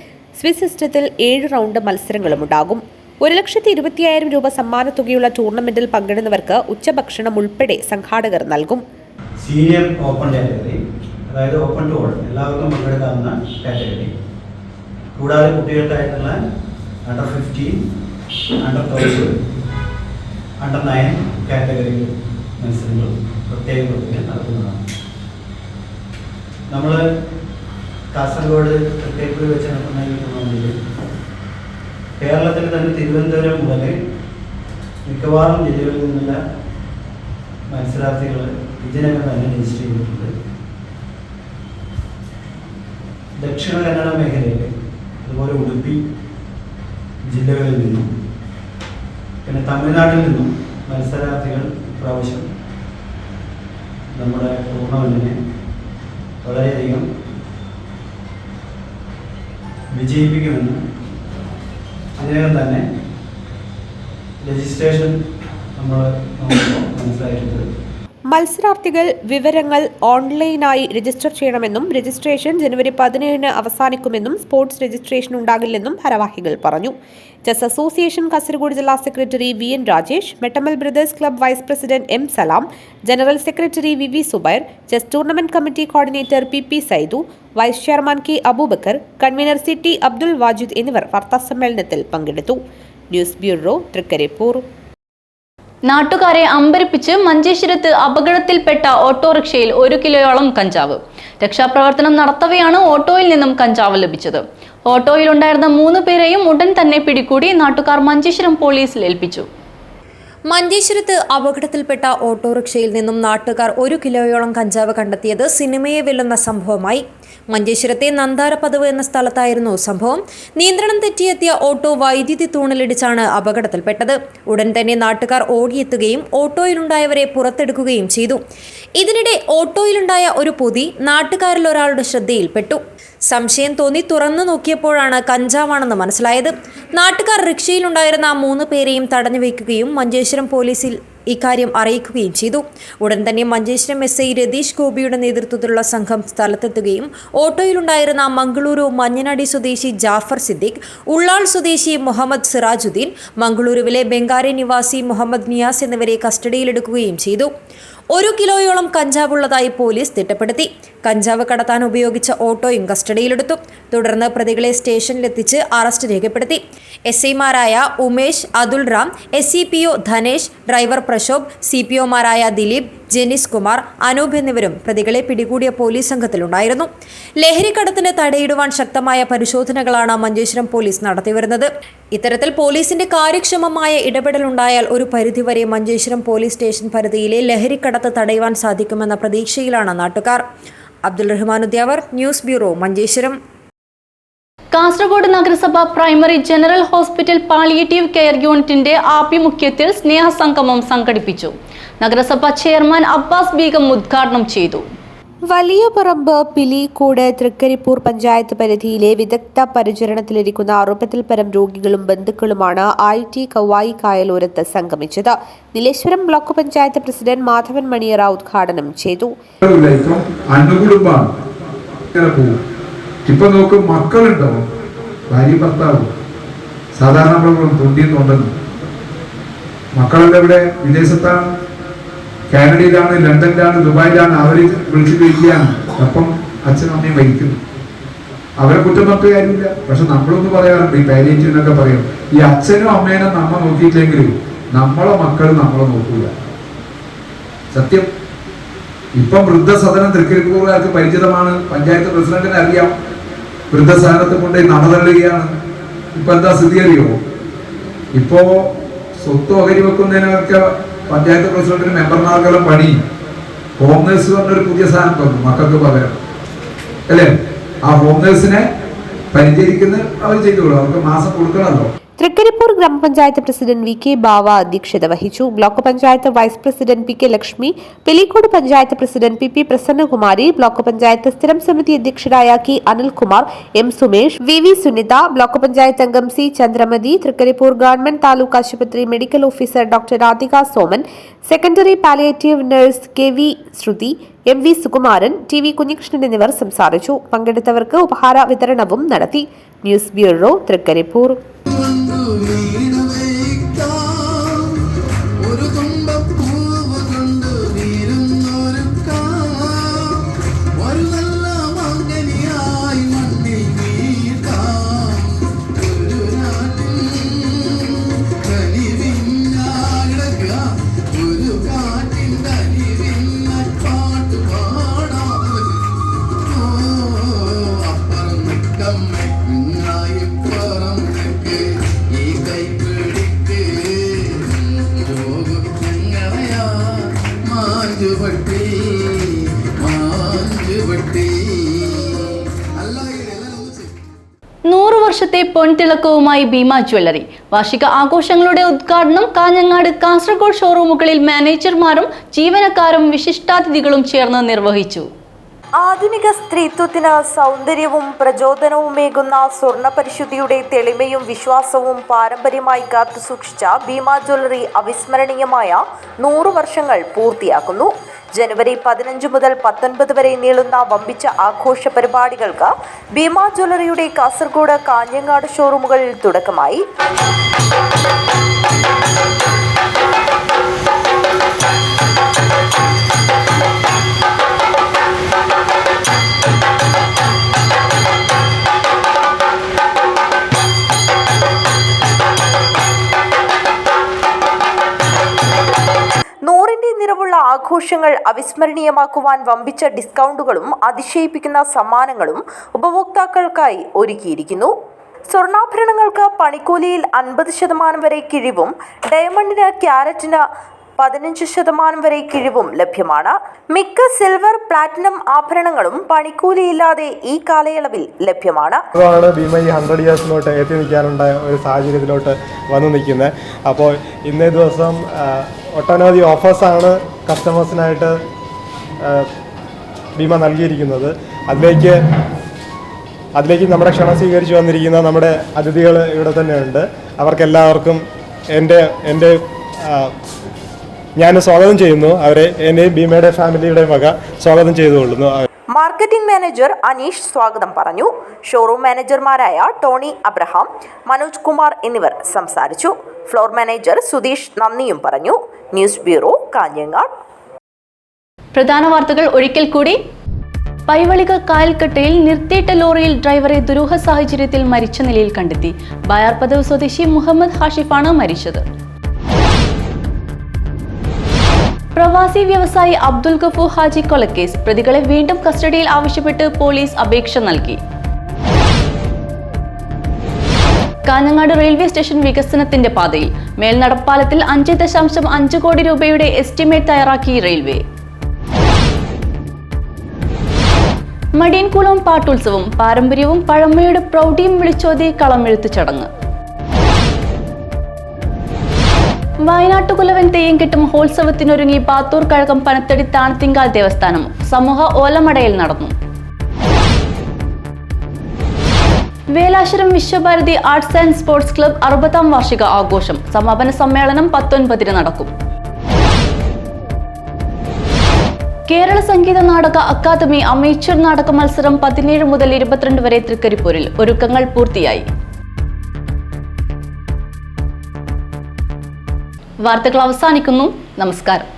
സ്വിസ് സിസ്റ്റത്തിൽ 7 റൗണ്ട് മത്സരങ്ങളും ഉണ്ടാകും. 1,25,000 രൂപ സമ്മാനത്തുകയുള്ള ടൂർണമെന്റിൽ പങ്കെടുന്നവർക്ക് ഉച്ചഭക്ഷണം ഉൾപ്പെടെ സംഘാടകർ നൽകും. സീനിയർ ഓപ്പൺ കാറ്റഗറി, അതായത് ഓപ്പൺ ടു ഓൾ, എല്ലാവർക്കും പങ്കെടുക്കാവുന്ന കാറ്റഗറി. കൂടാതെ കുട്ടികൾക്കായിട്ടുള്ള അണ്ടർ 15, അണ്ടർ 12, അണ്ടർ 9 കാറ്റഗറി മത്സരങ്ങൾ പ്രത്യേകം നടക്കുന്നതാണ്. നമ്മൾ കാസർഗോഡ് തൃക്കരിപ്പൂർ വെച്ച് നടക്കുന്ന ഈ ടൂർണമെന്റിൽ കേരളത്തിൽ തന്നെ തിരുവനന്തപുരം മുതൽ മിക്കവാറും ജില്ലകളിൽ നിന്നുള്ള മത്സരാർത്ഥികൾ ഇതിനകം തന്നെ രജിസ്റ്റർ ചെയ്തിട്ടുണ്ട്. ദക്ഷിണ കന്നഡ മേഖലയിൽ, അതുപോലെ ഉടുപ്പി ജില്ലകളിൽ നിന്നും പിന്നെ തമിഴ്നാട്ടിൽ നിന്നും മത്സരാർത്ഥികൾ ഇപ്രാവശ്യം നമ്മുടെ ടൂർണമെൻറ്റിനെ വളരെയധികം വിജയിപ്പിക്കുമെന്ന് ഇതിനകം തന്നെ രജിസ്ട്രേഷൻ നമ്മൾ മനസ്സിലായിട്ടുണ്ട്. മത്സരാർത്ഥികൾ വിവരങ്ങൾ ഓൺലൈനായി രജിസ്റ്റർ ചെയ്യണമെന്നും രജിസ്ട്രേഷൻ ജനുവരി 17 അവസാനിക്കുമെന്നും സ്പോർട്സ് രജിസ്ട്രേഷൻ ഉണ്ടാകില്ലെന്നും ഭാരവാഹികൾ പറഞ്ഞു. ചെസ് അസോസിയേഷൻ കാസർഗോഡ് ജില്ലാ secretary VN Rajesh, Mettammal brothers club vice president M Salam, general secretary VV Zubair, chess tournament committee coordinator PP Saidu, vice chairman K Aboobacker, convener CT Abdul Wajid എന്നിവർ വാർത്താസമ്മേളനത്തിൽ പങ്കെടുത്തു. News bureau, Thrikaripur. നാട്ടുകാരെ അമ്പരപ്പിച്ച് മഞ്ചേശ്വരത്ത് അപകടത്തിൽപ്പെട്ട ഓട്ടോറിക്ഷയിൽ 1 കിലോയോളം കഞ്ചാവ്. രക്ഷാപ്രവർത്തനം നടത്തവെയാണ് ഓട്ടോയിൽ നിന്നും കഞ്ചാവ് ലഭിച്ചത്. ഓട്ടോയിലുണ്ടായിരുന്ന 3 പേരെയും ഉടൻ തന്നെ പിടികൂടി നാട്ടുകാർ മഞ്ചേശ്വരം പോലീസിൽ ഏൽപ്പിച്ചു. മഞ്ചേശ്വരത്ത് അപകടത്തിൽപ്പെട്ട ഓട്ടോറിക്ഷയിൽ നിന്നും നാട്ടുകാർ 1 കിലോയോളം കഞ്ചാവ് കണ്ടെത്തിയത് സിനിമയെ വെല്ലുന്ന സംഭവമായി. മഞ്ചേശ്വരത്തെ നന്താരപ്പതവ് എന്ന സ്ഥലത്തായിരുന്നു സംഭവം. നിയന്ത്രണം തെറ്റിയെത്തിയ ഓട്ടോ വൈദ്യുതി തൂണിലിടിച്ചാണ് അപകടത്തിൽപ്പെട്ടത്. ഉടൻ തന്നെ നാട്ടുകാർ ഓടിയെത്തുകയും ഓട്ടോയിലുണ്ടായവരെ പുറത്തെടുക്കുകയും ചെയ്തു. ഇതിനിടെ ഓട്ടോയിലുണ്ടായ ഒരു പൊതി നാട്ടുകാരിൽ ഒരാളുടെ ശ്രദ്ധയിൽപ്പെട്ടു. സംശയം തോന്നി തുറന്നു നോക്കിയപ്പോഴാണ് കഞ്ചാവാണെന്ന് മനസ്സിലായത്. നാട്ടുകാർ റിക്ഷയിലുണ്ടായിരുന്ന 3 പേരെയും തടഞ്ഞു വയ്ക്കുകയും മഞ്ചേശ്വരം പോലീസിൽ ഇക്കാര്യം അറിയിക്കുകയും ചെയ്തു. ഉടൻ തന്നെ മഞ്ചേശ്വരം SI രതീഷ് ഗോപിയുടെ നേതൃത്വത്തിലുള്ള സംഘം സ്ഥലത്തെത്തുകയും ഓട്ടോയിലുണ്ടായിരുന്ന മംഗളൂരു മഞ്ഞനാടി സ്വദേശി ജാഫർ സിദ്ദിഖ്, ഉള്ളാൾ സ്വദേശി മുഹമ്മദ് സിറാജുദ്ദീൻ, മംഗളൂരുവിലെ ബംഗാരി നിവാസി മുഹമ്മദ് നിയാസ് എന്നിവരെ കസ്റ്റഡിയിലെടുക്കുകയും ചെയ്തു. 1 കിലോയോളം കഞ്ചാവുള്ളതായി പോലീസ് തിട്ടപ്പെടുത്തി. കഞ്ചാവ് കടത്താൻ ഉപയോഗിച്ച ഓട്ടോയും കസ്റ്റഡിയിലെടുത്തു. തുടർന്ന് പ്രതികളെ സ്റ്റേഷനിലെത്തിച്ച് അറസ്റ്റ് രേഖപ്പെടുത്തി. SIമാരായ ഉമേഷ്, അതുൽ റാം, SCPO ധനേഷ്, ഡ്രൈവർ പ്രശോഭ്, CPOമാരായ ദിലീപ്, ജെനിസ് കുമാർ, അനൂപ് എന്നിവരും പ്രതികളെ പിടികൂടിയ പോലീസ് സംഘത്തിലുണ്ടായിരുന്നു. ലഹരിക്കടത്തിന് തടയിടുവാൻ ശക്തമായ പരിശോധനകളാണ് മഞ്ചേശ്വരം പോലീസ് നടത്തിവരുന്നത്. ഇത്തരത്തിൽ പോലീസിന്റെ കാര്യക്ഷമമായ ഇടപെടലുണ്ടായാൽ ഒരു പരിധിവരെ മഞ്ചേശ്വരം പോലീസ് സ്റ്റേഷൻ പരിധിയിലെ ലഹരിക്കടത്ത് തടയുവാൻ സാധിക്കുമെന്ന പ്രതീക്ഷയിലാണ് നാട്ടുകാർ. Abdul Rahman Udyavar, news bureau, Manjeshwaram. കാസർഗോഡ് നഗരസഭ primary general hospital palliative care യൂണിറ്റിന്റെ ആഭിമുഖ്യത്തിൽ സ്നേഹസംഗമം സംഘടിപ്പിച്ചു. നഗരസഭ ചെയർമാൻ അബ്ബാസ് ബീഗം ഉദ്ഘാടനം ചെയ്തു. വലിയ പറമ്പ്, പിലിക്കോട്, തൃക്കരിപ്പൂർ പഞ്ചായത്ത് പരിധിയിലെ വിദഗ്ധ പരിചരണത്തിലിരിക്കുന്ന 60-ൽ പരം രോഗികളും ബന്ധുക്കളുമാണ് IT കവായി കായലോരത്ത് സംഗമിച്ചത്. നീലേശ്വരം ബ്ലോക്ക് പഞ്ചായത്ത് പ്രസിഡന്റ് മാധവൻ മണിയറ ഉദ്ഘാടനം ചെയ്തു. ഇപ്പൊ നോക്ക്, മക്കളുണ്ടാവും, ഭാര്യ ഭർത്താവും, സാധാരണ നമ്മൾ തൊണ്ടിന്നുണ്ടെന്ന്. മക്കളെല്ലാം ഇവിടെ വിദേശത്താണ്, കാനഡയിലാണ്, ലണ്ടനിലാണ്, ദുബായിലാണ്. അവര് വിളിച്ചിട്ട് ഇരിക്കുകയാണ്. അപ്പം അച്ഛനും അമ്മയും വഹിക്കുന്നു. അവരെ കുറ്റം പറഞ്ഞ കാര്യമില്ല. പക്ഷെ നമ്മളൊന്ന് പറയാറുണ്ട്, ഈ പാലിയേറ്റീവ് എന്നൊക്കെ പറയും, ഈ അച്ഛനും അമ്മേനെ നമ്മ നോക്കിയിട്ടില്ലെങ്കിൽ നമ്മളെ മക്കൾ നമ്മളെ നോക്കൂല. സത്യം. ഇപ്പം വൃദ്ധസദനം തൃക്കരിപ്പൂർക്കാർക്ക് പരിചിതമാണ്. പഞ്ചായത്ത് പ്രസിഡന്റിനെ അറിയാം. വൃദ്ധസദനത്തെ കൊണ്ട് നടതള്ളുകയാണ്. ഇപ്പൊ എന്താ സ്ഥിതി അറിയോ? ഇപ്പോ സ്വത്ത് ഓഹരി വെക്കുന്നതിനൊക്കെ പഞ്ചായത്ത് പ്രസിഡന്റിന് മെമ്പർമാർക്കെല്ലാം പണി ഹോം നേഴ്സ് പറഞ്ഞൊരു പുതിയ സാധനം തന്നു മക്കൾക്ക് പകരം, അല്ലേ? ആ ഹോം നേഴ്സിനെ പരിചരിക്കുന്ന അവർ ചെയ്തോളൂ. അവർക്ക് മാസം കൊടുക്കണമല്ലോ. തൃക്കരിപ്പൂർ ഗ്രാമപഞ്ചായത്ത് പ്രസിഡന്റ് VK ബാവ അധ്യക്ഷത വഹിച്ചു. Block panchayat vice president PK Lakshmi, Pilicode panchayat president PP Prasannakumari, block panchayat സ്ഥിരം സമിതി അധ്യക്ഷരായ K Anilkumar, M Sumesh, VV Sunitha, block panchayat അംഗം C ചന്ദ്രമതി, തൃക്കരിപ്പൂർ ഗവൺമെന്റ് താലൂക്ക് ആശുപത്രി medical officer doctor Radhika Soman, secondary palliative nurse KV Sruthi, MV Sukumaran, TV Kunhikrishnan എന്നിവർ സംസാരിച്ചു. പങ്കെടുത്തവർക്ക് ഉപഹാര വിതരണവും നടത്തി. News bureau, Trikaripur. വർഷത്തെ പൊൻതിളക്കവുമായി ഭീമ ജ്വല്ലറി. വാർഷിക ആഘോഷങ്ങളുടെ ഉദ്ഘാടനം കാഞ്ഞങ്ങാട്, കാസർഗോഡ് ഷോറൂമുകളിൽ മാനേജർമാരും ജീവനക്കാരും വിശിഷ്ടാതിഥികളും ചേർന്ന് നിർവഹിച്ചു. ആധുനിക സ്ത്രീത്വത്തിന് സൗന്ദര്യവും പ്രചോദനവുമേകുന്ന സ്വർണ്ണ പരിശുദ്ധിയുടെ തെളിമയും വിശ്വാസവും പാരമ്പര്യമായി കാത്തുസൂക്ഷിച്ച ഭീമ ജ്വല്ലറി അവിസ്മരണീയമായ 100 വർഷങ്ങൾ പൂർത്തിയാക്കുന്നു. ജനുവരി 15 മുതൽ 19 വരെ നീളുന്ന വമ്പിച്ച ആഘോഷ പരിപാടികൾക്ക് ഭീമ ജ്വല്ലറിയുടെ കാസർഗോഡ്, കാഞ്ഞങ്ങാട് ഷോറൂമുകളിൽ തുടക്കമായി. ആഘോഷങ്ങൾ അവിസ്മരണീയമാക്കുവാൻ വമ്പിച്ച ഡിസ്കൗണ്ടുകളും അതിശയിപ്പിക്കുന്ന സമ്മാനങ്ങളും ഉപഭോക്താക്കൾക്കായി ഒരുക്കിയിരിക്കുന്നു. സ്വർണ്ണാഭരണങ്ങൾക്ക് പണിക്കൂലിയിൽ 50% വരെ കിഴിവും ഡയമണ്ടിന് ക്യാരറ്റിന് 15% വരെ കിഴിവും ലഭ്യമാണ്. മിക്ക സിൽവർ, പ്ലാറ്റിനം ആഭരണങ്ങളും പണിക്കൂലിയില്ലാതെ ഈ കാലയളവിൽ ലഭ്യമാണ്. ഭീമ ഈ 100 ഇയേഴ്സിലോട്ട് എത്തി നിൽക്കാനുണ്ടായ ഒരു സാഹചര്യത്തിലോട്ട് വന്നു നിൽക്കുന്നത്. അപ്പോൾ ഇന്നേ ദിവസം ഒട്ടനവധി ഓഫേഴ്സാണ് കസ്റ്റമേഴ്സിനായിട്ട് ഭീമ നൽകിയിരിക്കുന്നത്. അതിലേക്ക് നമ്മുടെ ക്ഷണം സ്വീകരിച്ചു വന്നിരിക്കുന്ന നമ്മുടെ അതിഥികൾ ഇവിടെ തന്നെയുണ്ട്. അവർക്കെല്ലാവർക്കും എൻ്റെ ഞാൻ സ്വാഗതം ചെയ്യുന്നു അവരെ. എന്നെ ഭീമയുടെ ഫാമിലിയുടെ വക സ്വാഗതം ചെയ്തുകൊള്ളുന്നു. മാർക്കറ്റിംഗ് മാനേജർ അനീഷ് സ്വാഗതം പറഞ്ഞു. ഷോറൂം മാനേജർമാരായ ടോണി അബ്രഹാം, മനോജ് കുമാർ എന്നിവർ സംസാരിച്ചു. ഫ്ലോർ മാനേജർ സുധീഷ് നന്ദിയും പറഞ്ഞു. News bureau, Kanhangad. പ്രധാന വാർത്തകൾ ഒരിക്കൽ കൂടി. പൈവളിക കായൽക്കട്ടയിൽ നിർത്തിയിട്ട ലോറിയിൽ ഡ്രൈവറെ ദുരൂഹ സാഹചര്യത്തിൽ മരിച്ച നിലയിൽ കണ്ടെത്തി. ബായാർപദവ് സ്വദേശി മുഹമ്മദ് ഹാഷിഫാണ് മരിച്ചത്. പ്രവാസി വ്യവസായി അബ്ദുൽ ഗഫൂർ ഹാജി കൊലക്കേസ് പ്രതികളെ വീണ്ടും കസ്റ്റഡിയിൽ ആവശ്യപ്പെട്ട് പോലീസ് അപേക്ഷ നൽകി. കാഞ്ഞങ്ങാട് റെയിൽവേ സ്റ്റേഷൻ വികസനത്തിന്റെ പാതയിൽ. മേൽനടപ്പാലത്തിൽ 5.5 കോടി രൂപയുടെ എസ്റ്റിമേറ്റ് തയ്യാറാക്കി റെയിൽവേ. മടിയൻകുളം പാട്ടുത്സവം പാരമ്പര്യവും പഴമയുടെ പ്രൗഢിയും വിളിച്ചോതി കളമെഴുത്ത് ചടങ്ങ്. വയനാട്ടുകുലവൻ തെയ്യംകെട്ട് മഹോത്സവത്തിനൊരുങ്ങി ബാത്തൂർ കഴകം പനത്തടി താണത്തിങ്കാൽ ദേവസ്ഥാനം. സമൂഹ ഓലമടയിൽ നടന്നു. Velashwaram Visva Bharati arts and sports club 60ാം വാർഷിക ആഘോഷം. സമാപന സമ്മേളനം 19 നടക്കും. കേരള സംഗീത നാടക അക്കാദമി അമേച്വർ നാടക മത്സരം 17 മുതൽ 22 വരെ തൃക്കരിപ്പൂരിൽ. ഒരുക്കങ്ങൾ പൂർത്തിയായി. വാർത്തകൾ അവസാനിക്കുന്നു. നമസ്കാരം.